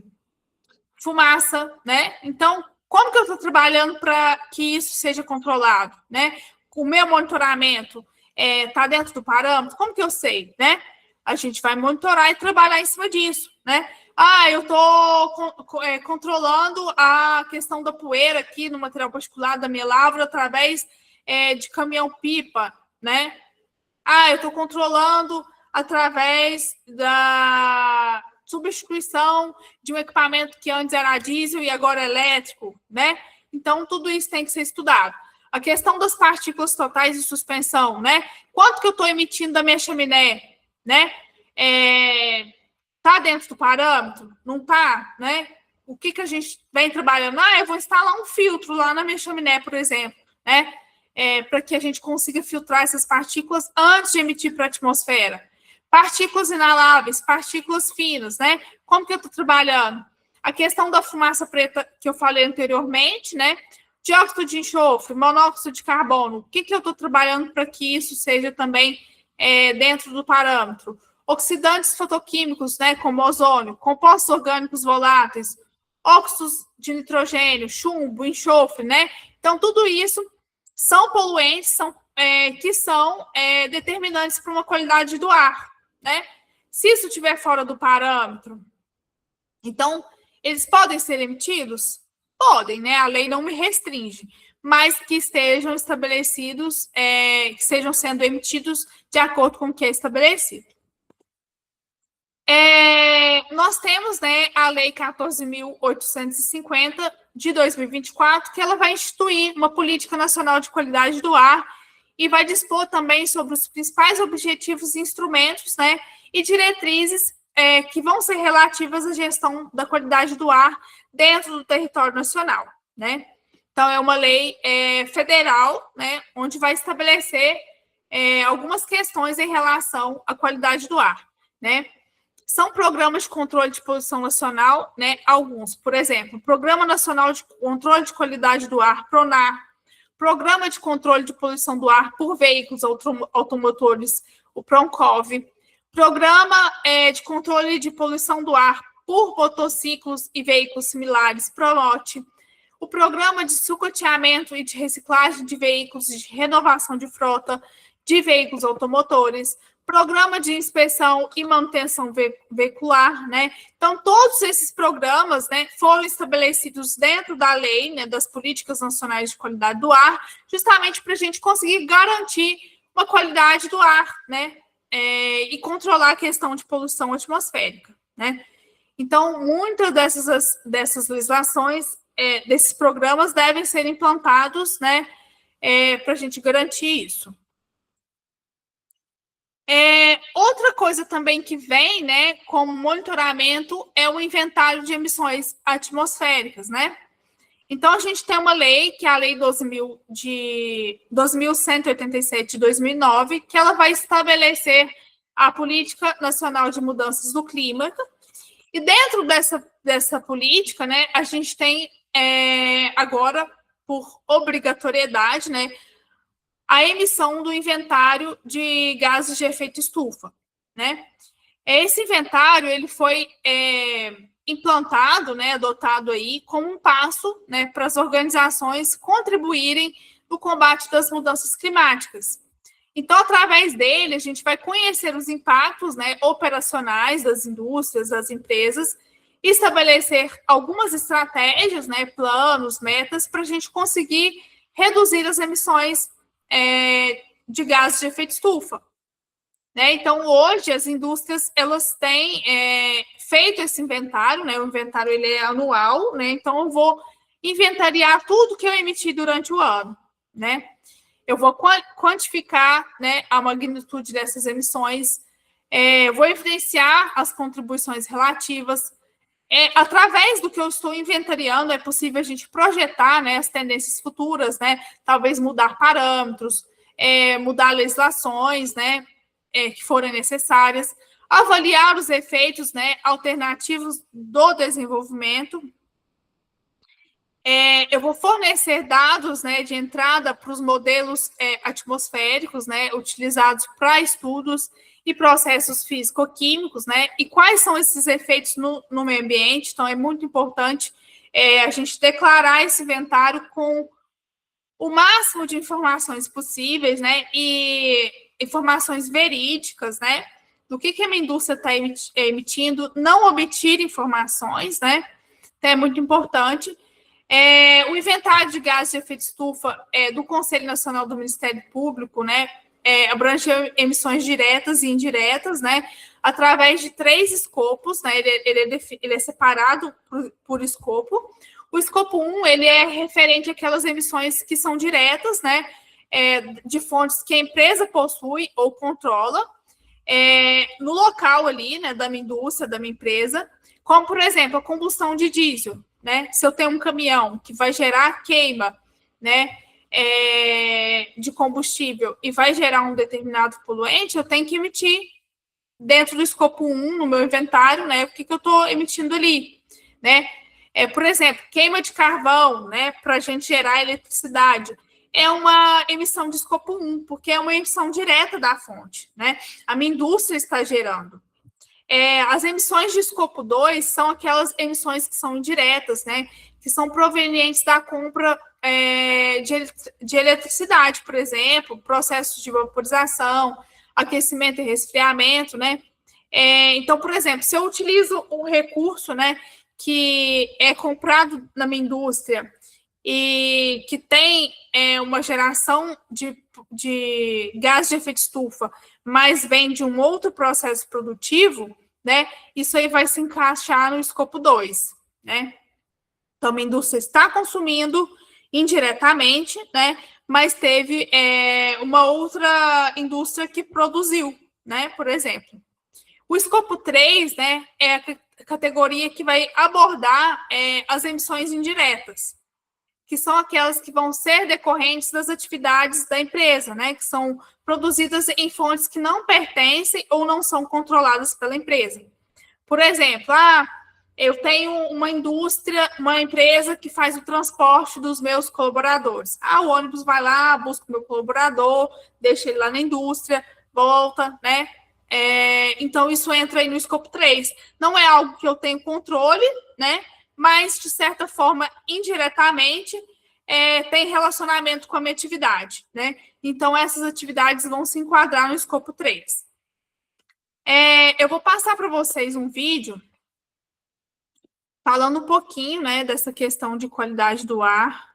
fumaça, né? Então, como que eu estou trabalhando para que isso seja controlado, né? O meu monitoramento está dentro do parâmetro? Como que eu sei, né? A gente vai monitorar e trabalhar em cima disso, né? Eu estou controlando a questão da poeira aqui no material particulado da minha lavra através de caminhão-pipa, né? Eu estou controlando através da substituição de um equipamento que antes era diesel e agora é elétrico, né? Então, tudo isso tem que ser estudado. A questão das partículas totais de suspensão, né? Quanto que eu estou emitindo da minha chaminé, né? Tá dentro do parâmetro? Não tá, né? O que a gente vem trabalhando? Eu vou instalar um filtro lá na minha chaminé, por exemplo, né? Para que a gente consiga filtrar essas partículas antes de emitir para a atmosfera. Partículas inaláveis, partículas finas, né? Como que eu estou trabalhando? A questão da fumaça preta que eu falei anteriormente, né? Dióxido de enxofre, monóxido de carbono. O que eu estou trabalhando para que isso seja também dentro do parâmetro? Oxidantes fotoquímicos, né? Como ozônio, compostos orgânicos voláteis, óxidos de nitrogênio, chumbo, enxofre, né? Então, tudo isso são poluentes que são determinantes para uma qualidade do ar, né? Se isso estiver fora do parâmetro, então, eles podem ser emitidos? Podem, né? A lei não me restringe, mas que estejam estabelecidos, que estejam sendo emitidos de acordo com o que é estabelecido. Nós temos, né, a Lei 14.850 de 2024, que ela vai instituir uma política nacional de qualidade do ar e vai dispor também sobre os principais objetivos e instrumentos, né, e diretrizes que vão ser relativas à gestão da qualidade do ar dentro do território nacional, né? Então, é uma lei federal, né, onde vai estabelecer algumas questões em relação à qualidade do ar, né? São programas de controle de poluição nacional, né? Alguns, por exemplo, Programa Nacional de Controle de Qualidade do Ar, PRONAR, Programa de Controle de Poluição do Ar por Veículos Automotores, o PRONCOV, Programa de Controle de Poluição do Ar por Motociclos e Veículos Similares, PROMOT, o Programa de Sucateamento e de Reciclagem de Veículos e de Renovação de Frota de Veículos Automotores, Programa de Inspeção e Manutenção Veicular, né? Então, todos esses programas, né, foram estabelecidos dentro da lei, né, das Políticas Nacionais de Qualidade do Ar, justamente para a gente conseguir garantir uma qualidade do ar, né, e controlar a questão de poluição atmosférica, né? Então, muitas dessas legislações, desses programas devem ser implantados, né, para a gente garantir isso. Outra coisa também que vem, né, como monitoramento é o inventário de emissões atmosféricas, né? Então, a gente tem uma lei, que é a Lei 2187 de 2009, que ela vai estabelecer a Política Nacional de Mudanças do Clima. E dentro dessa política, né, a gente tem agora, por obrigatoriedade, né, a emissão do inventário de gases de efeito estufa, né? Esse inventário ele foi implantado, né, adotado aí como um passo, né, para as organizações contribuírem no combate das mudanças climáticas. Então, através dele, a gente vai conhecer os impactos, né, operacionais das indústrias, das empresas, e estabelecer algumas estratégias, né, planos, metas, para a gente conseguir reduzir as emissões de gases de efeito estufa. Né? Então, hoje, as indústrias elas têm feito esse inventário, né? O inventário ele é anual, né? Então, eu vou inventariar tudo que eu emiti durante o ano, né? Eu vou quantificar, né, a magnitude dessas emissões, vou evidenciar as contribuições relativas. Através do que eu estou inventariando, é possível a gente projetar, né, as tendências futuras, né? Talvez mudar parâmetros, mudar legislações, né? Que forem necessárias, avaliar os efeitos, né, alternativos do desenvolvimento. Eu vou fornecer dados, né, de entrada para os modelos atmosféricos, né, utilizados para estudos e processos físico-químicos, né, e quais são esses efeitos no meio ambiente. Então, é muito importante a gente declarar esse inventário com o máximo de informações possíveis, né, e informações verídicas, né, do que a minha indústria está emitindo, não omitir informações, né, então é muito importante. O inventário de gases de efeito estufa do Conselho Nacional do Ministério Público, né, abrange emissões diretas e indiretas, né, através de 3 escopos, né, ele é separado por escopo. O escopo 1, ele é referente àquelas emissões que são diretas, né, de fontes que a empresa possui ou controla, no local ali, né, da minha indústria, da minha empresa, como, por exemplo, a combustão de diesel, né? Se eu tenho um caminhão que vai gerar queima, né, de combustível e vai gerar um determinado poluente, eu tenho que emitir dentro do escopo 1, no meu inventário, né, o que eu estou emitindo ali, né? Por exemplo, queima de carvão, né, para a gente gerar eletricidade, é uma emissão de escopo 1, porque é uma emissão direta da fonte, né? A minha indústria está gerando. As emissões de escopo 2 são aquelas emissões que são indiretas, né? Que são provenientes da compra de eletricidade, por exemplo, processos de vaporização, aquecimento e resfriamento, né? Então, por exemplo, se eu utilizo um recurso, né, que é comprado na minha indústria e que tem uma geração de gás de efeito estufa, mas vem de um outro processo produtivo, né? Isso aí vai se encaixar no escopo 2, né? Então, a indústria está consumindo indiretamente, né? Mas teve uma outra indústria que produziu, né? Por exemplo. O escopo 3, né, é a categoria que vai abordar as emissões indiretas, que são aquelas que vão ser decorrentes das atividades da empresa, né, que são produzidas em fontes que não pertencem ou não são controladas pela empresa. Por exemplo, eu tenho uma indústria, uma empresa que faz o transporte dos meus colaboradores. O ônibus vai lá, busca o meu colaborador, deixa ele lá na indústria, volta, né? Então, isso entra aí no escopo 3. Não é algo que eu tenho controle, né? Mas, de certa forma, indiretamente, tem relacionamento com a minha atividade, né? Então, essas atividades vão se enquadrar no escopo 3. Eu vou passar para vocês um vídeo falando um pouquinho, né, dessa questão de qualidade do ar.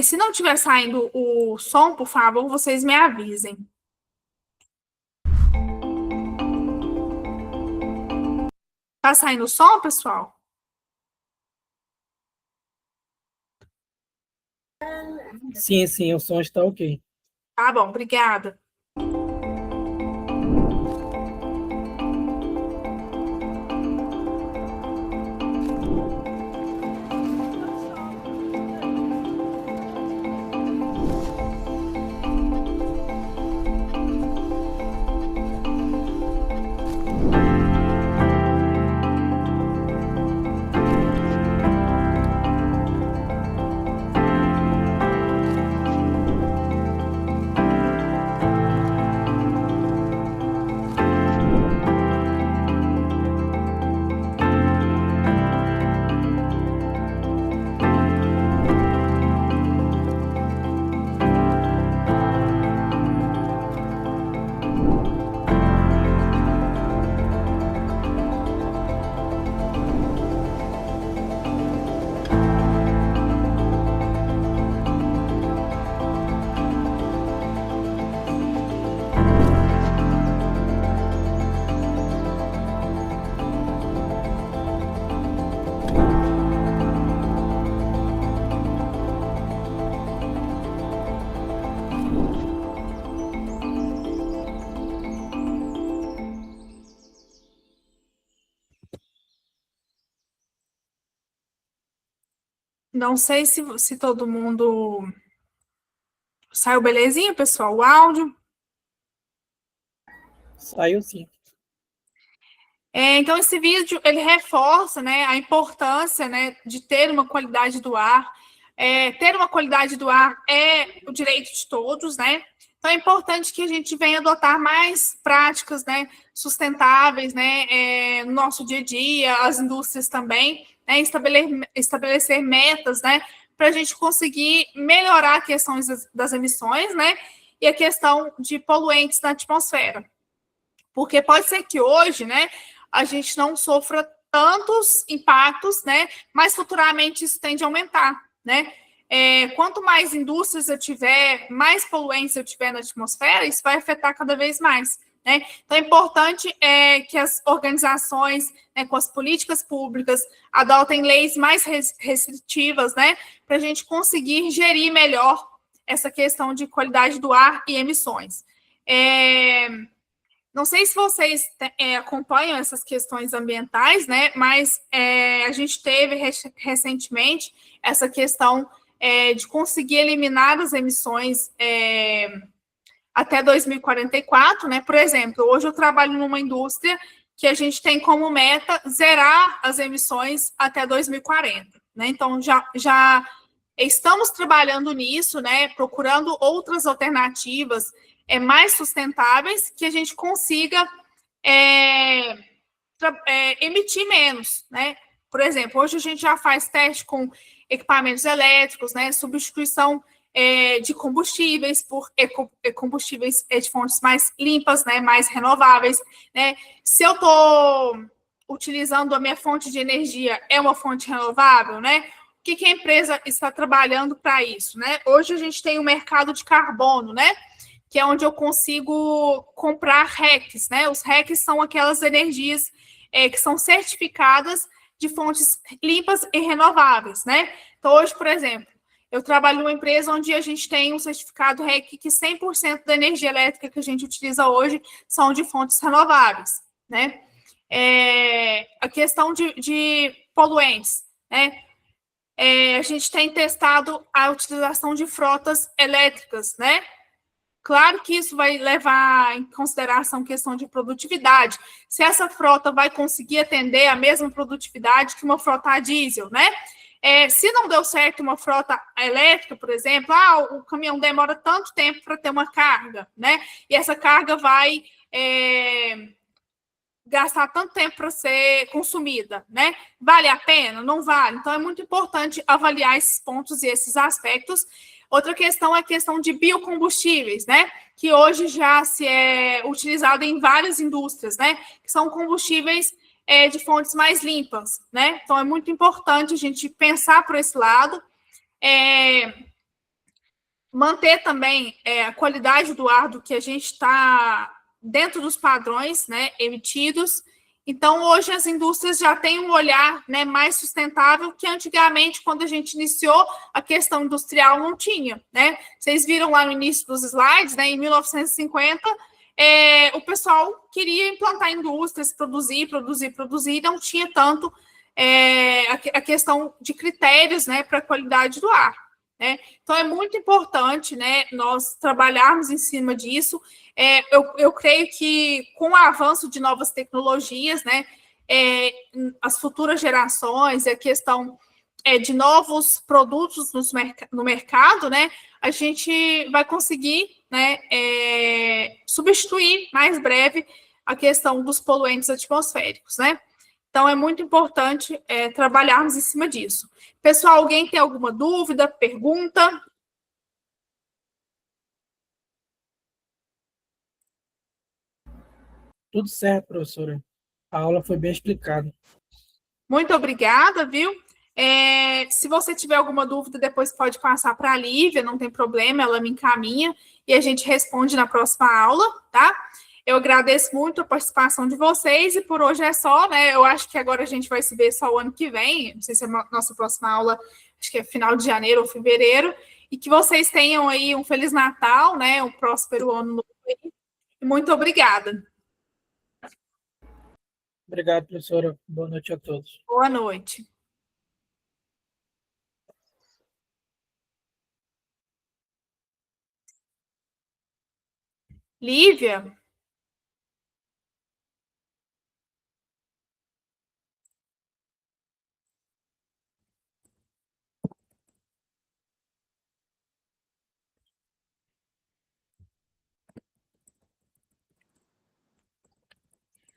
Se não estiver saindo o som, por favor, vocês me avisem. Tá saindo o som, pessoal? Sim, o som está ok. Tá bom, obrigada. Não sei se todo mundo saiu belezinha, pessoal, o áudio. Saiu sim. Então, esse vídeo, ele reforça, né, a importância, né, de ter uma qualidade do ar. Ter uma qualidade do ar é o direito de todos, né? Então, é importante que a gente venha adotar mais práticas, né, sustentáveis, né, no nosso dia a dia, as indústrias também, né, estabelecer metas, né, para a gente conseguir melhorar a questão das emissões, né, e a questão de poluentes na atmosfera. Porque pode ser que hoje, né, a gente não sofra tantos impactos, né, mas futuramente isso tende a aumentar, né? Quanto mais indústrias eu tiver, mais poluentes eu tiver na atmosfera, isso vai afetar cada vez mais, né? Então é importante que as organizações, né, com as políticas públicas, adotem leis mais restritivas, né, para a gente conseguir gerir melhor essa questão de qualidade do ar e emissões. Não sei se vocês acompanham essas questões ambientais, né? Mas a gente teve recentemente essa questão de conseguir eliminar as emissões até 2044, né? Por exemplo, hoje eu trabalho numa indústria que a gente tem como meta zerar as emissões até 2040, né? Então já estamos trabalhando nisso, né? Procurando outras alternativas mais sustentáveis que a gente consiga emitir menos, né? Por exemplo, hoje a gente já faz teste com equipamentos elétricos, né? Substituição de combustíveis por combustíveis de fontes mais limpas, né? Mais renováveis, né? Se eu estou utilizando a minha fonte de energia é uma fonte renovável, né? O que a empresa está trabalhando para isso, né? Hoje a gente tem o mercado de carbono, né? Que é onde eu consigo comprar RECs, né? Os RECs são aquelas energias que são certificadas de fontes limpas e renováveis, né? Então, hoje, por exemplo, eu trabalho numa empresa onde a gente tem um certificado REC que 100% da energia elétrica que a gente utiliza hoje são de fontes renováveis, né? A questão de poluentes, né? A gente tem testado a utilização de frotas elétricas, né? Claro que isso vai levar em consideração questão de produtividade. Se essa frota vai conseguir atender a mesma produtividade que uma frota a diesel, né? Se não deu certo uma frota elétrica, por exemplo, o caminhão demora tanto tempo para ter uma carga, né? E essa carga vai gastar tanto tempo para ser consumida, né? Vale a pena? Não vale. Então, é muito importante avaliar esses pontos e esses aspectos. Outra questão é a questão de biocombustíveis, né? Que hoje já se é utilizado em várias indústrias, né? Que são combustíveis de fontes mais limpas, né? Então, é muito importante a gente pensar por esse lado. Manter também a qualidade do ar do que a gente está dentro dos padrões, né, emitidos. Então, hoje as indústrias já têm um olhar, né, mais sustentável que antigamente, quando a gente iniciou a questão industrial, não tinha, né? Vocês viram lá no início dos slides, né, em 1950, o pessoal queria implantar indústrias, produzir, e não tinha tanto a questão de critérios, né, para a qualidade do ar. Né? Então, é muito importante, né, nós trabalharmos em cima disso. Eu creio que, com o avanço de novas tecnologias, né, as futuras gerações, a questão de novos produtos no mercado, né, a gente vai conseguir, né, substituir mais breve a questão dos poluentes atmosféricos, né? Então, é muito importante trabalharmos em cima disso. Pessoal, alguém tem alguma dúvida, pergunta? Tudo certo, professora. A aula foi bem explicada. Muito obrigada, viu? Se você tiver alguma dúvida, depois pode passar para a Lívia, não tem problema, ela me encaminha e a gente responde na próxima aula, tá? Eu agradeço muito a participação de vocês e por hoje é só, né? Eu acho que agora a gente vai se ver só o ano que vem, não sei se a nossa próxima aula, acho que é final de janeiro ou fevereiro, e que vocês tenham aí um Feliz Natal, né? Um próspero ano novo aí. Muito obrigada. Obrigado, professora. Boa noite a todos. Boa noite. Lívia?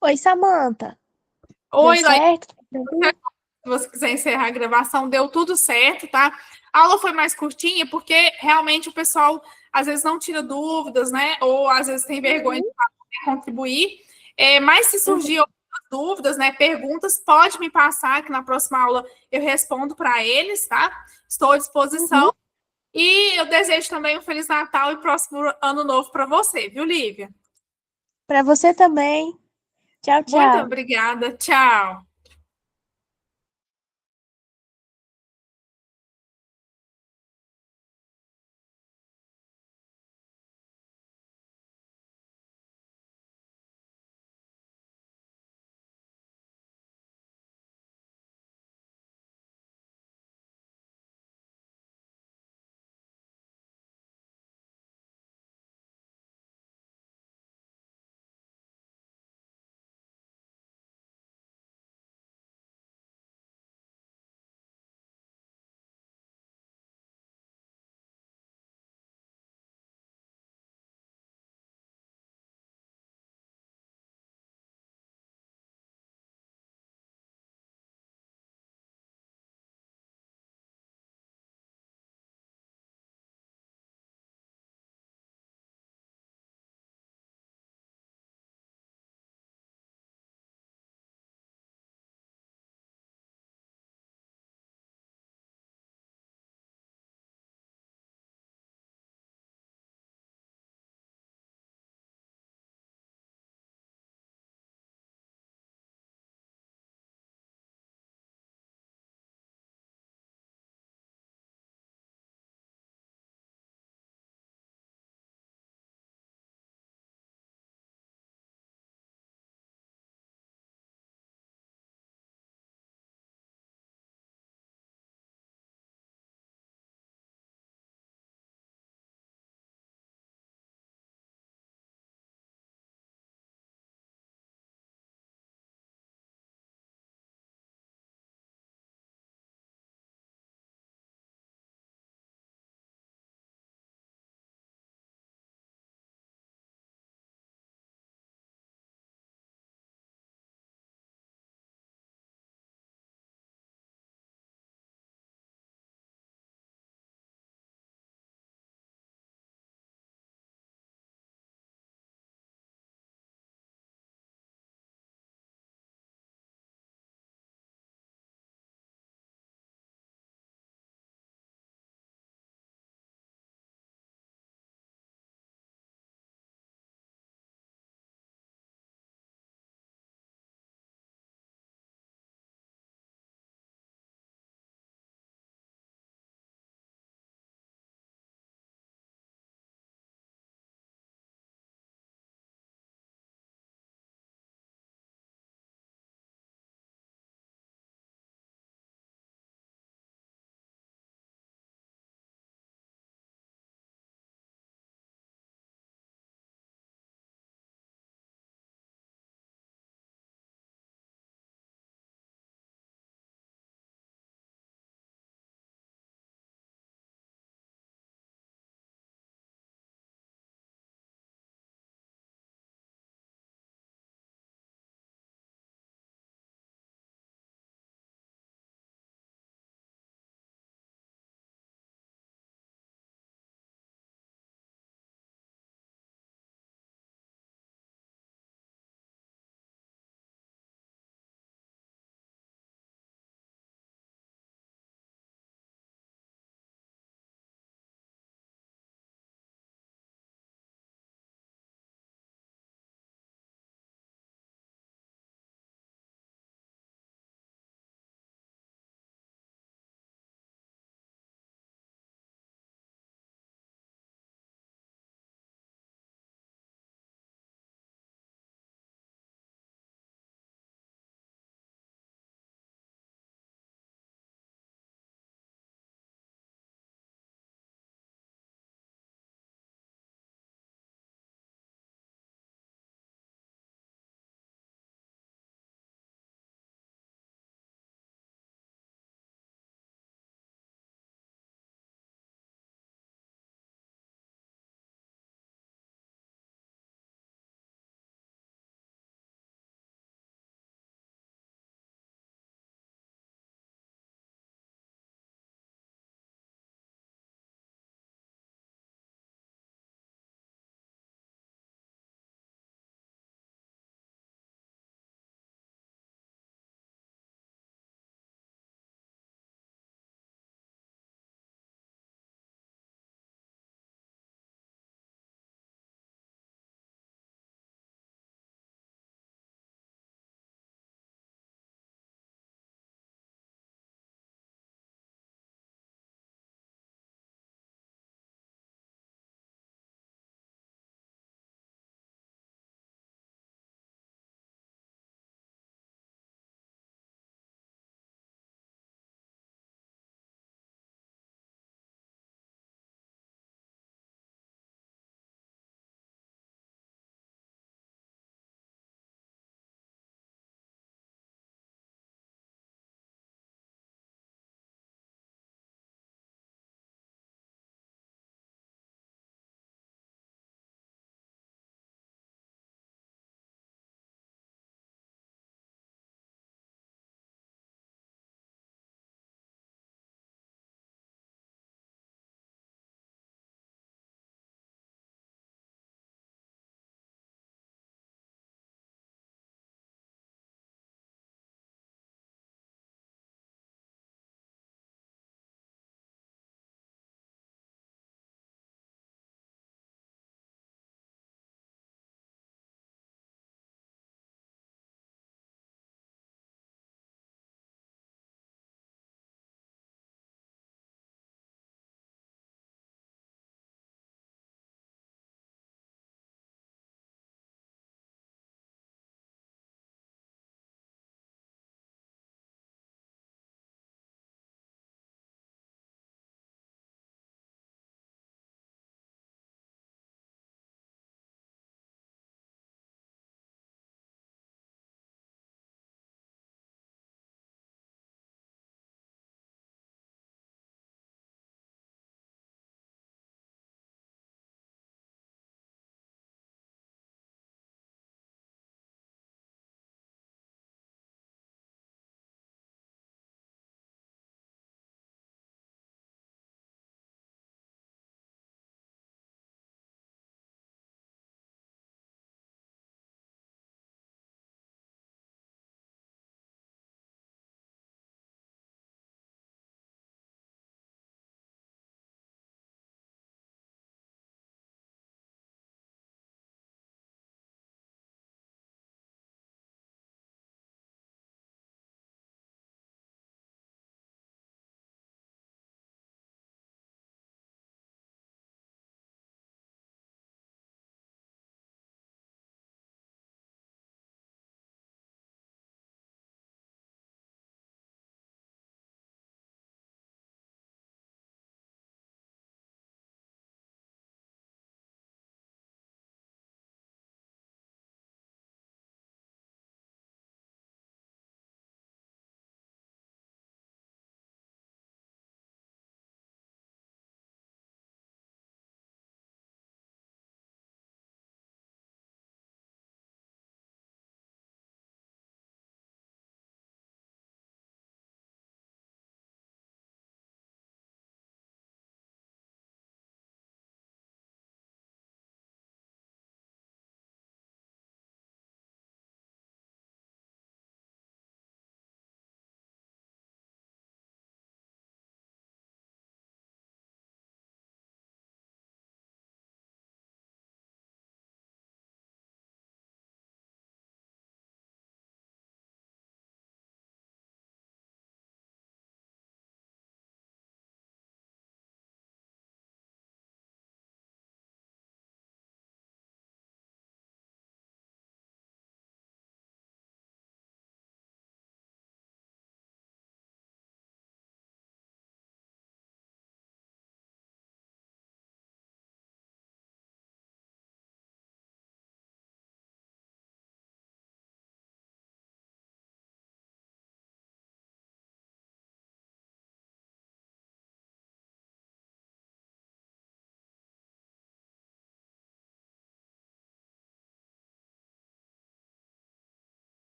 Oi, Samanta. Deu Oi, Laís. certo? Tranquilo? Se você quiser encerrar a gravação, deu tudo certo, tá? A aula foi mais curtinha porque realmente o pessoal às vezes não tira dúvidas, né? Ou às vezes tem vergonha de contribuir. Mas se surgir outras dúvidas, né? Perguntas, pode me passar, que na próxima aula eu respondo para eles, tá? Estou à disposição. E eu desejo também um Feliz Natal e próximo Ano Novo para você, viu, Lívia? Para você também. Tchau, Muito tchau. obrigada. Tchau.